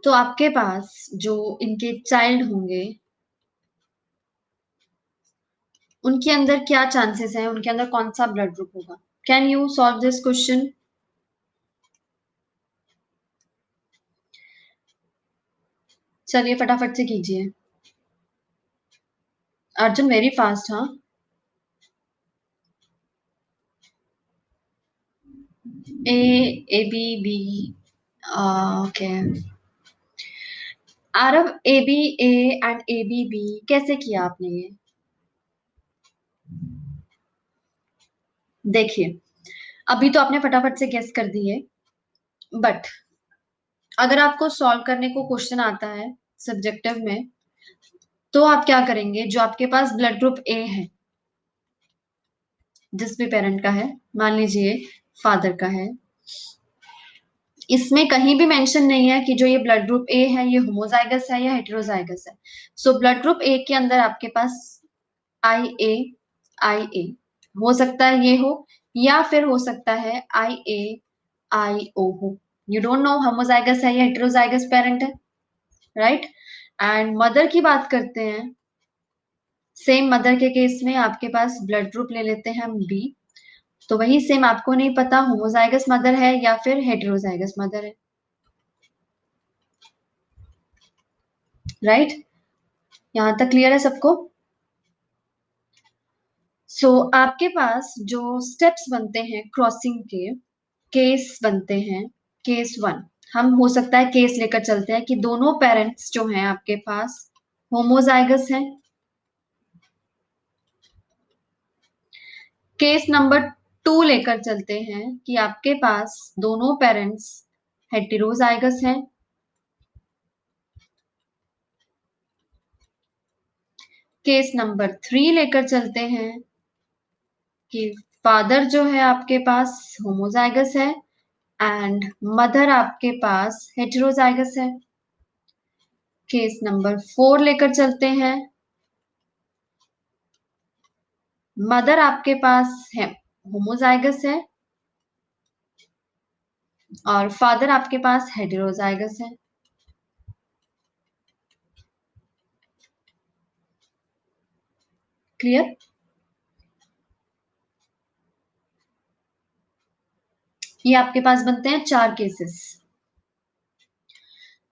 S1: तो आपके पास जो इनके चाइल्ड होंगे उनके अंदर क्या चांसेस हैं, उनके अंदर कौन सा ब्लड ग्रुप होगा? Can you solve this question? चलिए फटाफट से कीजिए। अर्जुन वेरी फास्ट, हाँ। A, A B B, okay. Aarav A B A and A B B कैसे किया आपने ये? देखिए अभी तो आपने फटाफट से गेस कर दिए, बट अगर आपको सॉल्व करने को क्वेश्चन आता है सब्जेक्टिव में, तो आप क्या करेंगे? जो आपके पास ब्लड ग्रुप ए है जिस भी पेरेंट का है, मान लीजिए फादर का है। इसमें कहीं भी मेंशन नहीं है कि जो ये ब्लड ग्रुप ए है ये होमोजाइगस है या हेटेरोजाइगस है। सो ब्लड ग्रुप ए के अंदर आपके पास आई ए हो सकता है ये हो, या फिर हो सकता है IA IO हो। यू डोंट नो होमोजाइगस है या हेटेरोजाइगस पेरेंट है, राइट। एंड मदर की बात करते हैं। सेम मदर के केस में आपके पास ब्लड ग्रुप ले लेते हैं हम बी। तो वही सेम, आपको नहीं पता होमोजाइगस मदर है या फिर हेटेरोजाइगस मदर है, राइट। यहां तक क्लियर है सबको? आपके पास जो स्टेप्स बनते हैं क्रॉसिंग के, केस बनते हैं। केस वन, हम हो सकता है केस लेकर चलते हैं कि दोनों पेरेंट्स जो हैं आपके पास होमोजाइगस हैं। केस नंबर 2 लेकर चलते हैं कि आपके पास दोनों पेरेंट्स हेटेरोजाइगस हैं। केस नंबर 3 लेकर चलते हैं कि फादर जो है आपके पास होमोजाइगस है एंड मदर आपके पास हेटेरोजाइगस है। केस नंबर 4 लेकर चलते हैं, मदर आपके पास है होमोजाइगस है और फादर आपके पास हेटेरोजाइगस है। क्लियर? ये आपके पास बनते हैं 4 केसेस।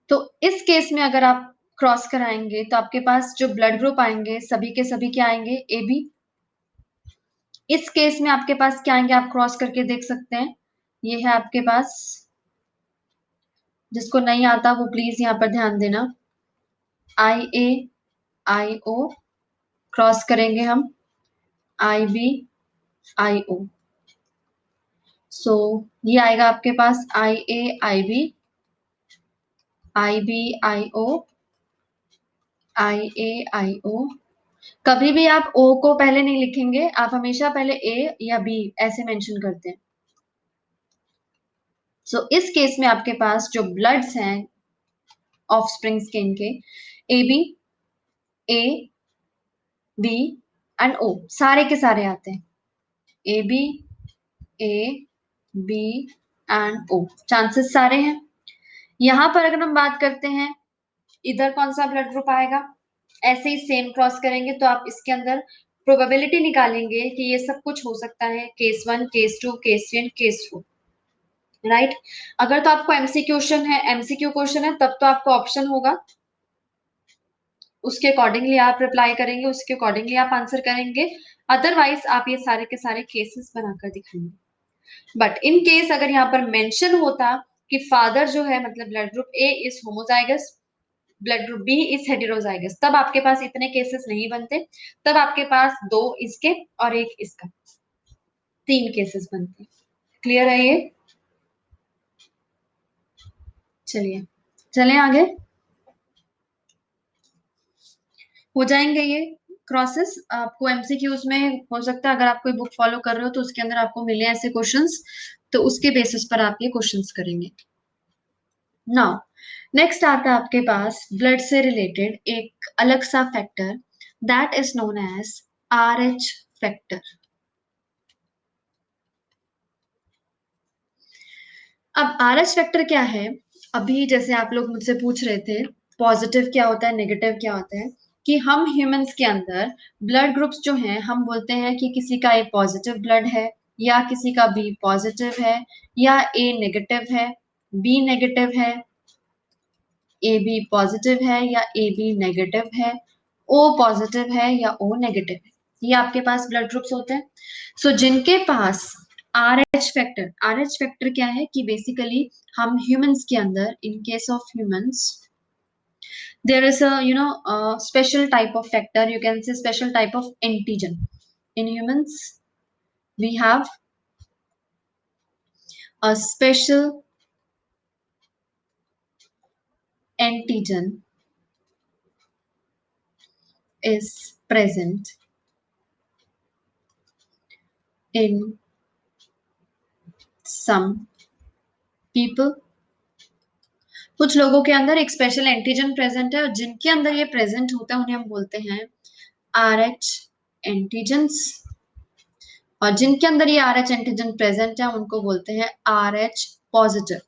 S1: तो इस केस में अगर आप क्रॉस कराएंगे तो आपके पास जो ब्लड ग्रुप आएंगे सभी के सभी क्या आएंगे, AB। इस केस में आपके पास क्या आएंगे, आप क्रॉस करके देख सकते हैं। ये है आपके पास, जिसको नहीं आता वो प्लीज यहाँ पर ध्यान देना। IA IO क्रॉस करेंगे हम IB IO। ये आएगा आपके पास IA IB IB IO IA IO। कभी भी आप O को पहले नहीं लिखेंगे, आप हमेशा पहले A या B ऐसे मेंशन करते हैं। इस केस में आपके पास जो ब्लड्स हैं ऑफस्प्रिंग्स के इनके AB A B and O सारे के सारे आते हैं। AB A B and O chances सारे हैं। यहां पर अगर हम बात करते हैं इधर कौन सा ब्लड ग्रुप आएगा, ऐसे ही सेम क्रॉस करेंगे तो आप इसके अंदर प्रोबेबिलिटी निकालेंगे कि ये सब कुछ हो सकता है, case 1 case 2 case 3 case 4, right. अगर तो आपको एमसीक्यू क्वेश्चन है तब तो आपको ऑप्शन होगा, उसके अकॉर्डिंगली आप रिप्लाई करेंगे, उसके अकॉर्डिंगली आप आंसर करेंगे। अदरवाइज आप ये सारे के सारे केसेस बनाकर दिखाएंगे। बट इन केस अगर यहाँ पर मेंशन होता कि फादर जो है मतलब blood group A is homozygous, blood group B is heterozygous, तब आपके पास इतने केसेस नहीं बनते। तब आपके पास 2 इसके और 1 इसका, 3 केसेस बनते। क्लियर है ये? चलिए चलें आगे। हो जाएंगे ये क्रॉसेस। आपको एमसीक्यूज में हो सकता है अगर आप कोई बुक फॉलो कर रहे हो तो उसके अंदर आपको मिले ऐसे क्वेश्चंस, तो उसके बेसिस पर आप ये क्वेश्चंस करेंगे। नाउ नेक्स्ट आता है आपके पास ब्लड से रिलेटेड एक अलग सा factor, that is known as RH factor. अब RH फैक्टर क्या है? अभी जैसे आप लोग मुझसे पूछ रहे थे पॉजिटिव क्या होता है नेगेटिव क्या होता है, कि हम ह्यूमंस के अंदर ब्लड ग्रुप्स जो हैं हम बोलते हैं कि किसी का ए पॉजिटिव ब्लड है या किसी का बी पॉजिटिव है या ए नेगेटिव है, बी नेगेटिव है, ए बी पॉजिटिव है या ए बी नेगेटिव है, ओ पॉजिटिव है या ओ नेगेटिव है। ये आपके पास ब्लड ग्रुप्स होते हैं। जिनके पास आर एच फैक्टर क्या है कि बेसिकली हम ह्यूमंस के अंदर इन case of humans there is a special type of factor, you can say special type of antigen. In humans we have a special antigen is present in some people, कुछ लोगों के अंदर एक special antigen present है और जिनके अंदर ये प्रेजेंट होता है उन्हें हम बोलते हैं RH एंटीजेंस, और जिनके अंदर ये RH एंटीजन प्रेजेंट है उनको बोलते हैं RH पॉजिटिव,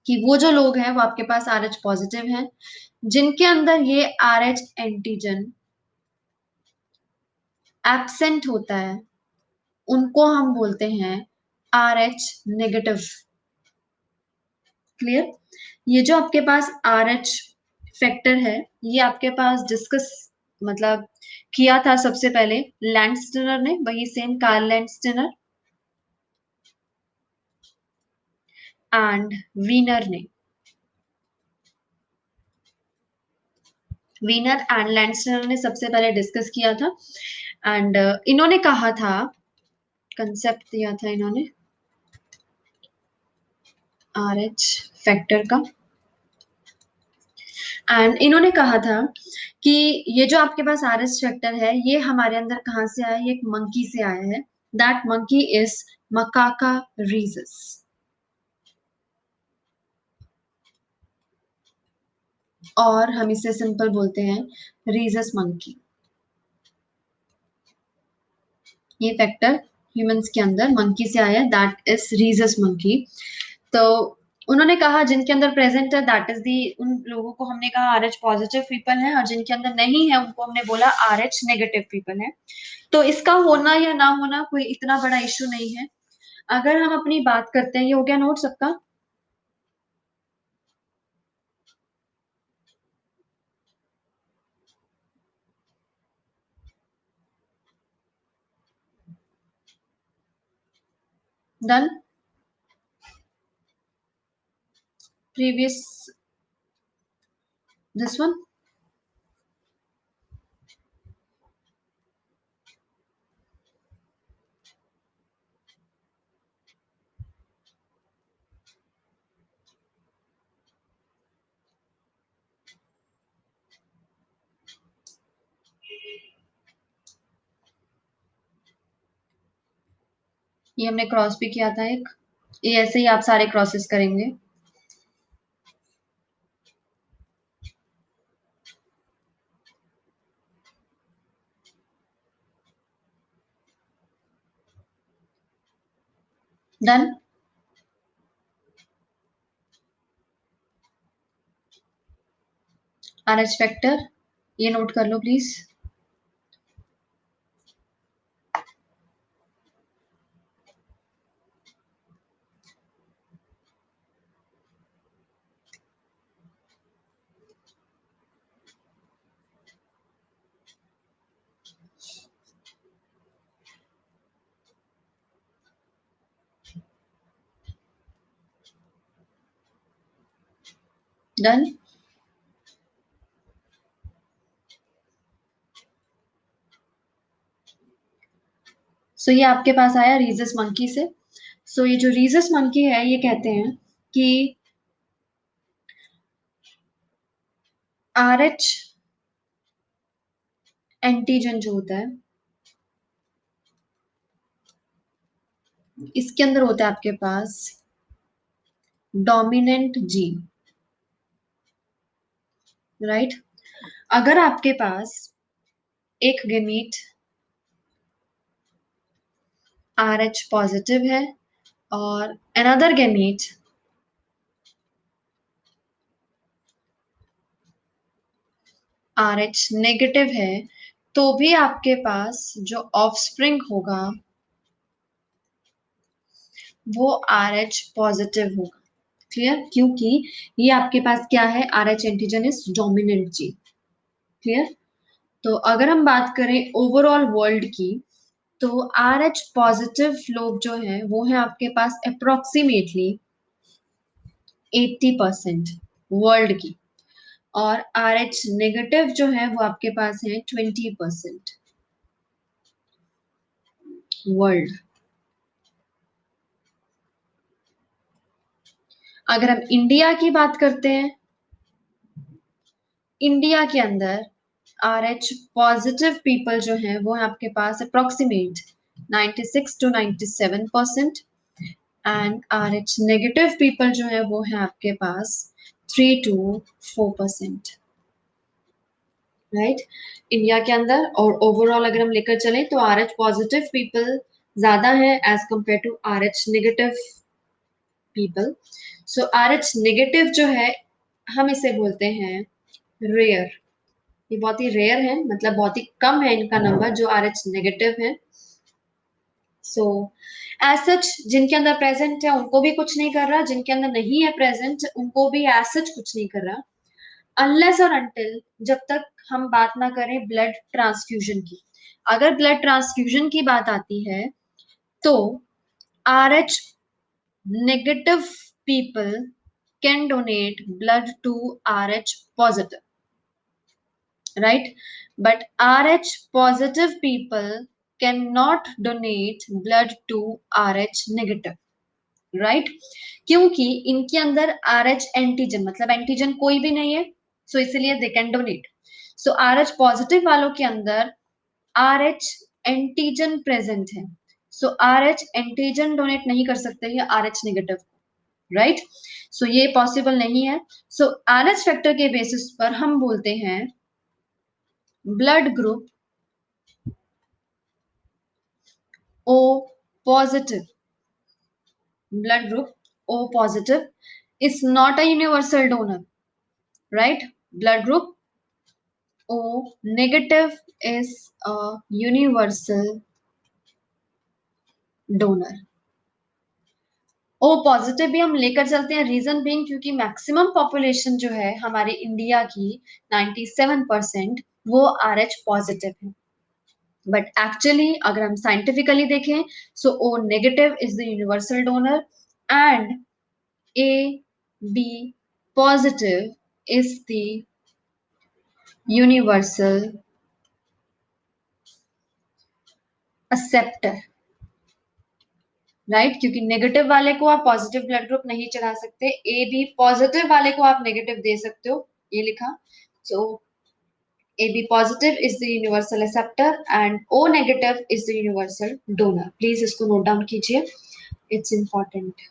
S1: कि वो जो लोग हैं वो आपके पास RH पॉजिटिव हैं। जिनके अंदर ये RH एंटीजन एब्सेंट होता है उनको हम बोलते हैं RH नेगेटिव। क्लियर? ये जो आपके पास RH फैक्टर है ये आपके पास डिस्कस मतलब किया था सबसे पहले लैंडस्टेनर ने, वही same Karl Landsteiner and Wiener ने। वीनर एंड लैंडस्टेनर ने सबसे पहले डिस्कस किया था एंड इन्होंने कहा था, कंसेप्ट दिया था इन्होंने RH फैक्टर का, एंड इन्होंने कहा था कि ये जो आपके पास RH फैक्टर है ये हमारे अंदर कहाँ से आया है, ये एक मंकी से आया है। That monkey is Macaca rhesus. और हम इसे सिंपल बोलते हैं रीजस मंकी। ये फैक्टर ह्यूमंस के अंदर मंकी से आया है, दैट इज रीजस मंकी। तो उन्होंने कहा जिनके अंदर प्रेजेंट है दैट इज दी, उन लोगों को हमने कहा RH पॉजिटिव पीपल है, और जिनके अंदर नहीं है उनको हमने बोला RH नेगेटिव पीपल है। तो इसका होना या ना होना कोई इतना बड़ा इश्यू नहीं है। अगर हम अपनी बात करते हैं, ये हो गया नोट सबका? डन? Previous this one? ये हमने क्रॉस भी किया था एक, ये ऐसे ही आप सारे क्रॉसेस करेंगे। डन? RH फैक्टर ये नोट कर लो प्लीज। डन? सो ये आपके पास आया रीजस मंकी से। सो ये जो रीजस मंकी है ये कहते हैं कि RH एंटीजन जो होता है इसके अंदर होता है आपके पास डोमिनेंट जीन, राइट? अगर आपके पास एक गेमीट RH पॉजिटिव है और अनदर गेमीट RH नेगेटिव है, तो भी आपके पास जो ऑफस्प्रिंग होगा वो RH पॉजिटिव होगा। क्लियर? क्योंकि ये आपके पास क्या है, RH antigen is dominant gene. Clear? तो अगर हम बात करें ओवरऑल वर्ल्ड की, तो RH पॉजिटिव लोग जो हैं वो है आपके पास अप्रोक्सीमेटली 80% वर्ल्ड की, और RH नेगेटिव जो है वो आपके पास है 20% वर्ल्ड। अगर हम इंडिया की बात करते हैं, इंडिया के अंदर RH पॉजिटिव पीपल जो हैं वो है आपके पास approximate 96 to 97%, and RH negative people जो है वो है आपके पास 3 to 4%, राइट, इंडिया के अंदर। और ओवरऑल अगर हम लेकर चलें तो RH पॉजिटिव पीपल ज्यादा है as compare to RH negative people. So RH negative जो है हम इसे बोलते हैं रेयर। ये बहुत ही रेयर है, मतलब बहुत ही कम है इनका नंबर जो RH नेगेटिव है। सो एज सच जिनके अंदर प्रेजेंट है उनको भी कुछ नहीं कर रहा, जिनके अंदर नहीं है प्रेजेंट उनको भी एज सच कुछ नहीं कर रहा, अनलेस और अनटिल जब तक हम बात ना करें ब्लड ट्रांसफ्यूजन की। अगर ब्लड ट्रांसफ्यूजन की बात आती है तो RH negative people can donate blood to RH positive, right? But RH positive people cannot donate blood to RH negative, right? क्योंकि इनके अंदर RH एंटीजन मतलब एंटीजन कोई भी नहीं है, सो इसलिए they can donate. So RH positive वालों के अंदर RH एंटीजन प्रेजेंट है, सो RH एंटीजन डोनेट नहीं कर सकते ये RH नेगेटिव, राइट? सो ये पॉसिबल नहीं है। सो RH फैक्टर के बेसिस पर हम बोलते हैं blood group O positive, blood group O positive is not a universal donor, right? Blood group O negative is a universal donor। O positive भी हम लेकर चलते हैं, रीजन बीइंग क्योंकि मैक्सिमम पॉपुलेशन जो है हमारे इंडिया की 97% वो RH पॉजिटिव है। बट एक्चुअली अगर हम साइंटिफिकली देखें so O negative is the universal donor and AB positive is the universal acceptor, right? क्योंकि नेगेटिव वाले को आप पॉजिटिव ब्लड ग्रुप नहीं चढ़ा सकते, AB पॉजिटिव वाले को आप नेगेटिव दे सकते हो, ये लिखा। सो AB positive is the universal acceptor and O negative is the universal donor। Please इसको नोट डाउन कीजिए, इट्स इंपॉर्टेंट।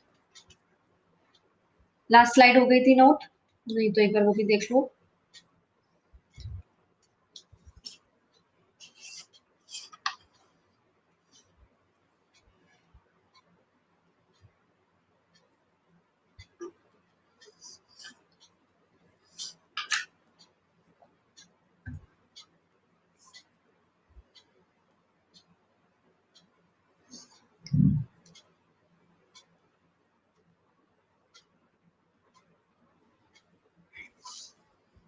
S1: लास्ट स्लाइड हो गई थी नोट, नहीं तो एक बार वो भी देख लो।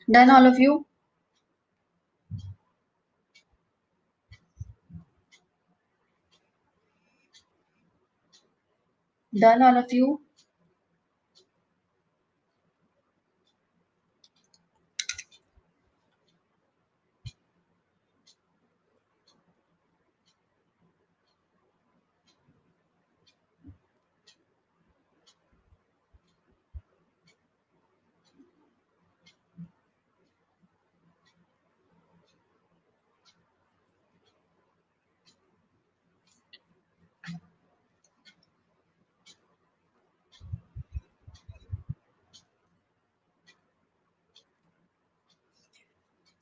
S1: Done all of you? Done all of you?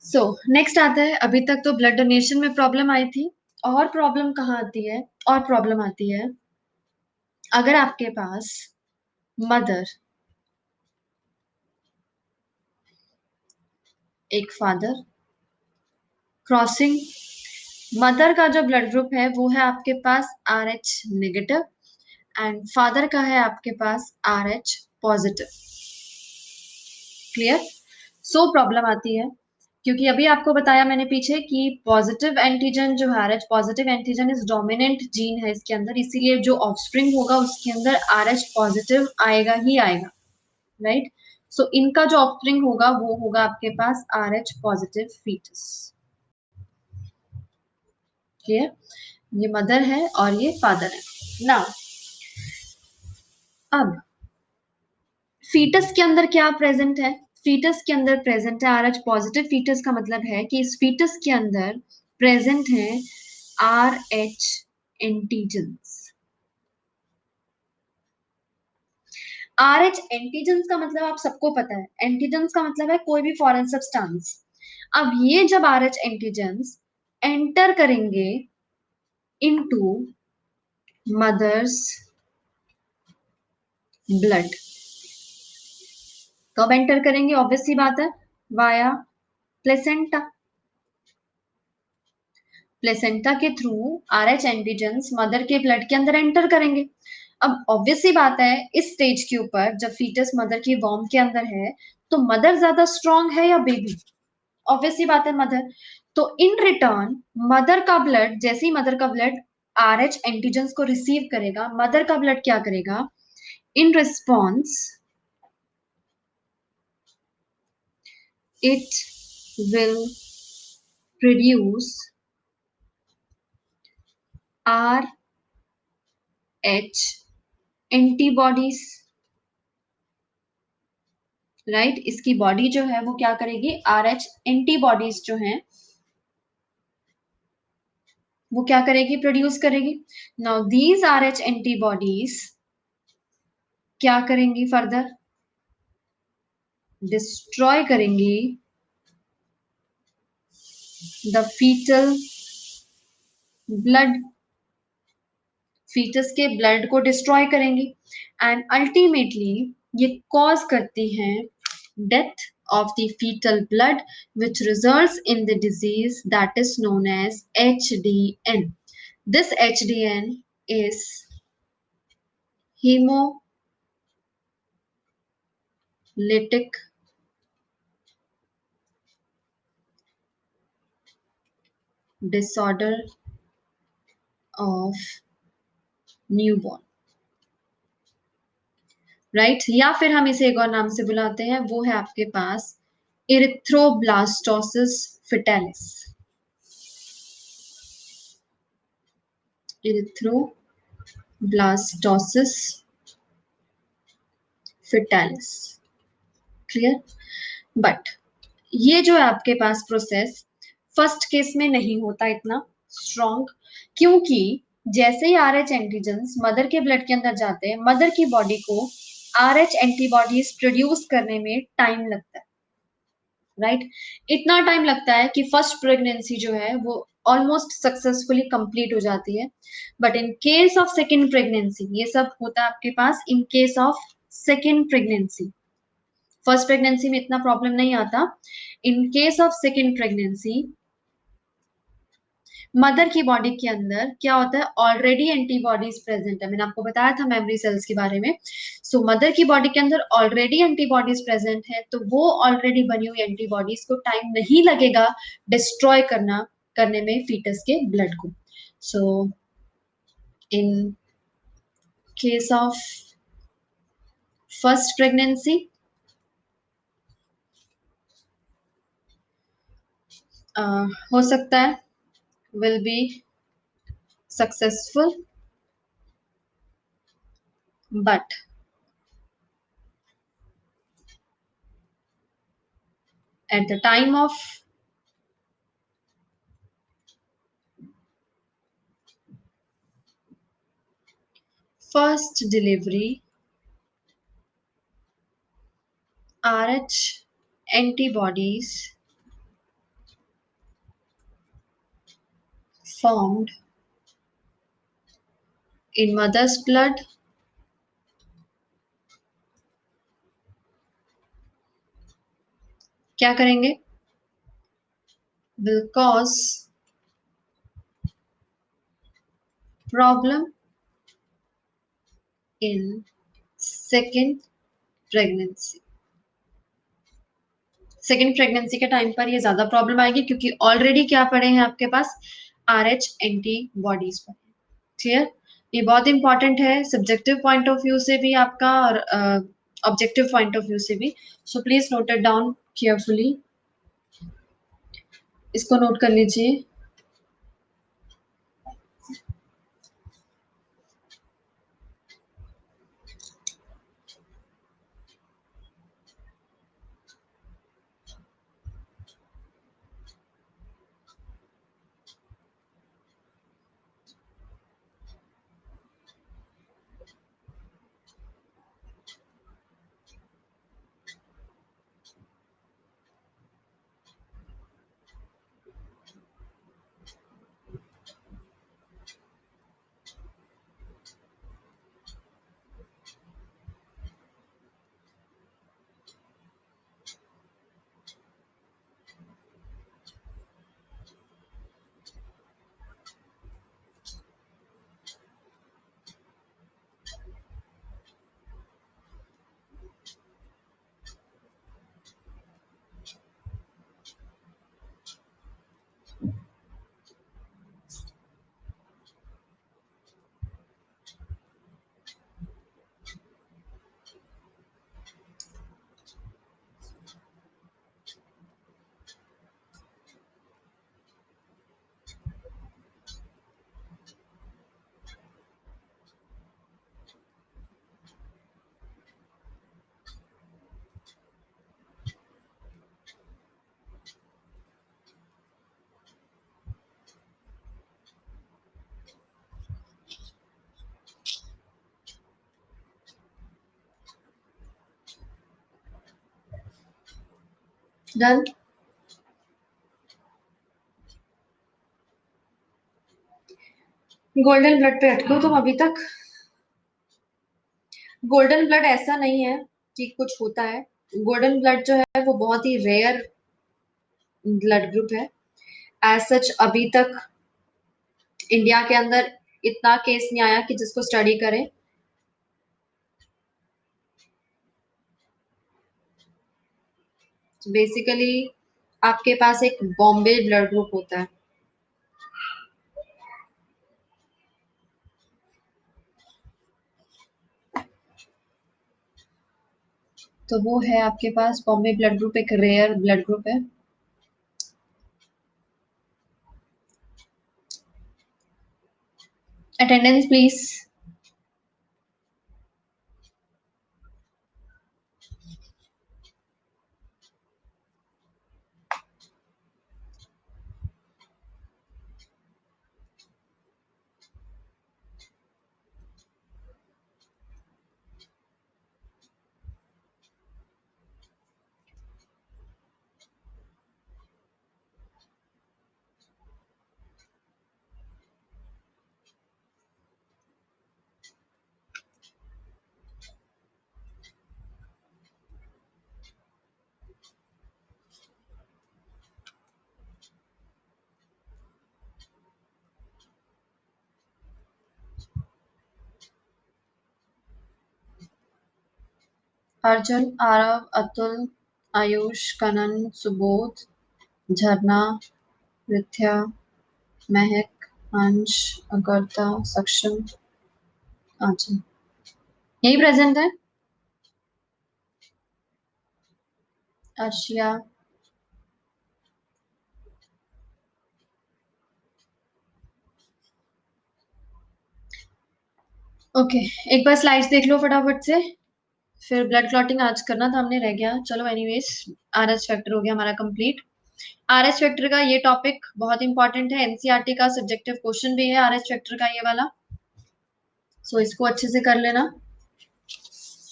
S1: So next आता है, अभी तक तो ब्लड डोनेशन में प्रॉब्लम आई थी, और प्रॉब्लम कहाँ आती है? और प्रॉब्लम आती है अगर आपके पास मदर, एक फादर, क्रॉसिंग, मदर का जो ब्लड ग्रुप है वो है आपके पास RH नेगेटिव एंड फादर का है आपके पास RH positive. Clear? So problem आती है क्योंकि अभी आपको बताया मैंने पीछे कि पॉजिटिव एंटीजन जो है RH पॉजिटिव एंटीजन इस डोमिनेंट जीन है इसके अंदर, इसीलिए जो ऑफस्प्रिंग होगा उसके अंदर RH पॉजिटिव आएगा ही आएगा, राइट? सो इनका जो ऑफस्प्रिंग होगा वो होगा आपके पास RH पॉजिटिव फीटस। क्लियर? ये मदर है और ये फादर है। नाउ अब फीटस के अंदर क्या प्रेजेंट है? फीटस के अंदर प्रेजेंट है RH पॉजिटिव फीटस का मतलब है कि इस फीटस के अंदर प्रेजेंट है RH एंटीजेंस। RH एंटीजेंस का मतलब आप सबको पता है, एंटीजेंस का मतलब है कोई भी फॉरेन सब्सटेंस। अब ये जब RH एंटीजेंस एंटर करेंगे इनटू मदर्स ब्लड, कब एंटर करेंगे? ऑब्वियस सी बात है, वाया प्लेसेंटा। प्लेसेंटा के थ्रू RH एंटीजेंस मदर के ब्लड के अंदर एंटर करेंगे। अब ऑब्वियस सी बात है, इस स्टेज के ऊपर जब फीटस मदर की वॉर्म के अंदर है, तो मदर ज्यादा स्ट्रांग है या बेबी? ऑब्वियस सी बात है मदर। तो इन रिटर्न मदर का ब्लड, जैसे ही मदर का ब्लड RH एंटीजेंस को रिसीव करेगा, मदर का ब्लड क्या करेगा? In response it will produce RH antibodies, right? इसकी बॉडी जो है वो क्या करेगी? RH एंटीबॉडीज जो हैं वो क्या करेगी? प्रोड्यूस करेगी। नाउ दीज RH एंटीबॉडीज क्या करेंगी? फर्दर डिस्ट्रॉय करेंगी द फीटल ब्लड, फीटस के ब्लड को डिस्ट्रॉय करेंगी, एंड अल्टीमेटली ये कॉज करती हैं death of the fetal blood, which results in the disease that is known as HDN. This HDN is hemolytic disorder of newborn, right? या फिर हम इसे एक और नाम से बुलाते हैं, वो है आपके पास erythroblastosis fetalis. Erythroblastosis fetalis, clear? But ये जो है आपके पास प्रोसेस फर्स्ट केस में नहीं होता इतना स्ट्रॉन्ग, क्योंकि जैसे ही RH एंटीजेंस मदर के ब्लड के अंदर जाते हैं, मदर की बॉडी को RH एंटीबॉडीज प्रोड्यूस करने में टाइम लगता है, राइट? इतना टाइम लगता है कि फर्स्ट प्रेगनेंसी जो है वो ऑलमोस्ट सक्सेसफुली कंप्लीट हो जाती है। But in case of second pregnancy ये सब होता है आपके पास in case of second pregnancy. First pregnancy में इतना प्रॉब्लम नहीं आता। In case of second pregnancy mother की बॉडी के अंदर क्या होता है? ऑलरेडी एंटीबॉडीज प्रेजेंट है। मैंने आपको बताया था मेमोरी सेल्स के बारे में। सो मदर की बॉडी के अंदर ऑलरेडी एंटीबॉडीज प्रेजेंट है, तो वो ऑलरेडी बनी हुई एंटीबॉडीज को टाइम नहीं लगेगा डिस्ट्रॉय करने में फीटस के ब्लड को। So in case of first pregnancy हो सकता है will be successful, but at the time of first delivery, RH antibodies formed in mother's blood क्या करेंगे? Will cause problem in second pregnancy। Second pregnancy के time पर ये ज्यादा problem आएगी, क्योंकि ऑलरेडी क्या पड़े हैं आपके पास? RH एंटीबॉडीज पड़े। क्लियर? ये बहुत इंपॉर्टेंट है सब्जेक्टिव पॉइंट ऑफ व्यू से भी आपका, और ऑब्जेक्टिव पॉइंट ऑफ व्यू से भी। So please note it down carefully, इसको नोट कर लीजिए। डन। गोल्डन ब्लड पे अटके हो तुम अभी तक। गोल्डन ब्लड ऐसा नहीं है कि कुछ होता है। गोल्डन ब्लड जो है वो बहुत ही रेयर ब्लड ग्रुप है। एज सच अभी तक इंडिया के अंदर इतना केस नहीं आया कि जिसको स्टडी करें। बेसिकली आपके पास एक बॉम्बे ब्लड ग्रुप होता है। तो वो है आपके पास बॉम्बे ब्लड ग्रुप, एक रेयर ब्लड ग्रुप है। Attendance please. अर्जुन, आरव, अतुल, आयुष, कनन, सुबोध, झरना, रिथ्या, महक, अंश, अगरता, सक्षम, आचन। यही प्रेजेंट है। अर्शिया। ओके, एक बार स्लाइड्स देख लो फटाफट से। फिर ब्लड क्लॉटिंग आज करना था हमने, रह गया। चलो एनीवेज, आरएच फैक्टर हो गया हमारा कंप्लीट। आरएच फैक्टर का ये टॉपिक बहुत इंपॉर्टेंट है, एनसीईआरटी का सब्जेक्टिव क्वेश्चन भी है आरएच फैक्टर का ये वाला। सो इसको अच्छे से कर लेना।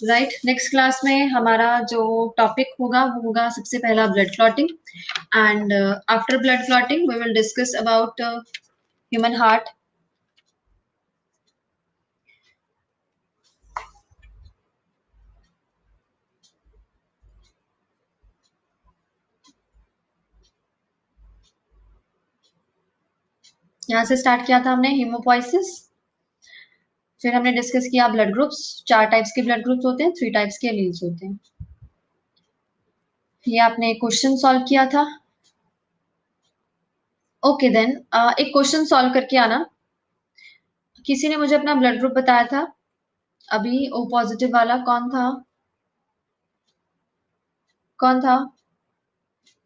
S1: राइट, नेक्स्ट क्लास में हमारा जो टॉपिक होगा वो होगा सबसे पहला blood clotting, and after blood clotting we will discuss about human heart. यहाँ से स्टार्ट किया था हमने हीमोपोइसिस। फिर हमने डिस्कस किया ब्लड ग्रुप्स। 4 टाइप्स के ब्लड ग्रुप्स होते हैं, 3 टाइप्स के एलील्स होते हैं। ये आपने क्वेश्चन सॉल्व किया था। ओके देन, एक क्वेश्चन सॉल्व करके आना। किसी ने मुझे अपना ब्लड ग्रुप बताया था अभी, ओ पॉजिटिव वाला कौन था? कौन था?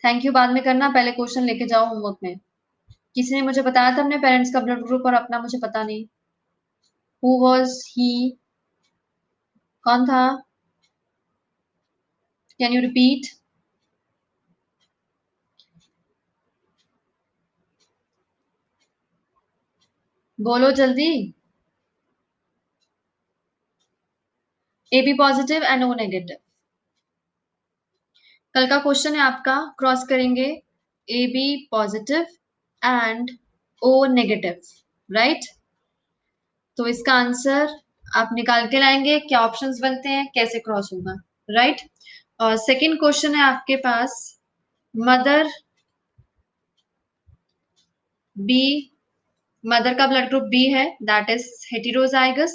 S1: थैंक यू, बाद में करना, पहले क्वेश्चन लेके जाओ होमवर्क में। किसी ने मुझे बताया था अपने पेरेंट्स का ब्लड ग्रुप और अपना मुझे पता नहीं। Who was he? कौन था? Can you repeat? बोलो जल्दी। A B positive and O negative. कल का क्वेश्चन है आपका, क्रॉस करेंगे A B positive and O negative, right? तो इसका आंसर आप निकाल के लाएंगे, क्या ऑप्शंस बनते हैं, कैसे क्रॉस होगा, राइट? और सेकंड क्वेश्चन है आपके पास, मदर बी, मदर का ब्लड ग्रुप बी है, that is heterozygous,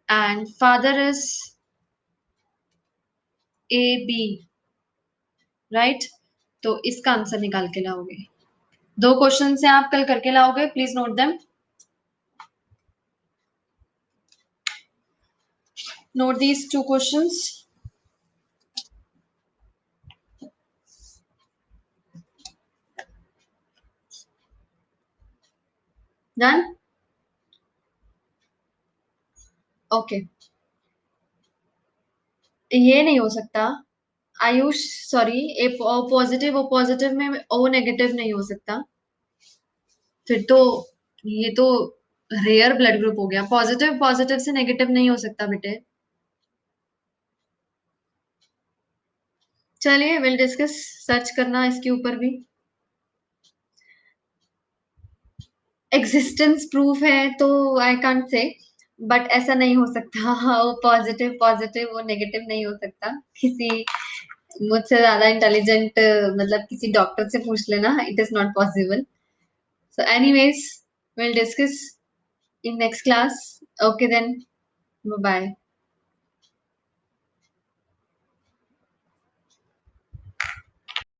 S1: and father is A B, right? तो इसका आंसर निकाल के लाओगे। 2 क्वेश्चन से आप कल करके लाओगे, please note them. Note these 2 questions. Done? Okay, ये नहीं हो सकता आयुष, सॉरी, ए पॉजिटिव ओ पॉजिटिव में ओ नेगेटिव नहीं हो सकता। फिर तो ये तो रेयर ब्लड ग्रुप हो गया। पॉजिटिव पॉजिटिव से नेगेटिव नहीं हो सकता बेटे। चलिए विल डिस्कस, सर्च करना इसके ऊपर भी। एग्जिस्टेंस प्रूफ है तो आई कांट से, बट ऐसा नहीं हो सकता। वो पॉजिटिव पॉजिटिव, वो नेगेटिव नहीं हो सकता। किसी मुझसे ज्यादा इंटेलिजेंट, मतलब किसी डॉक्टर से पूछ लेना, it is not possible. So anyways, will discuss in next class. Okay then, bye.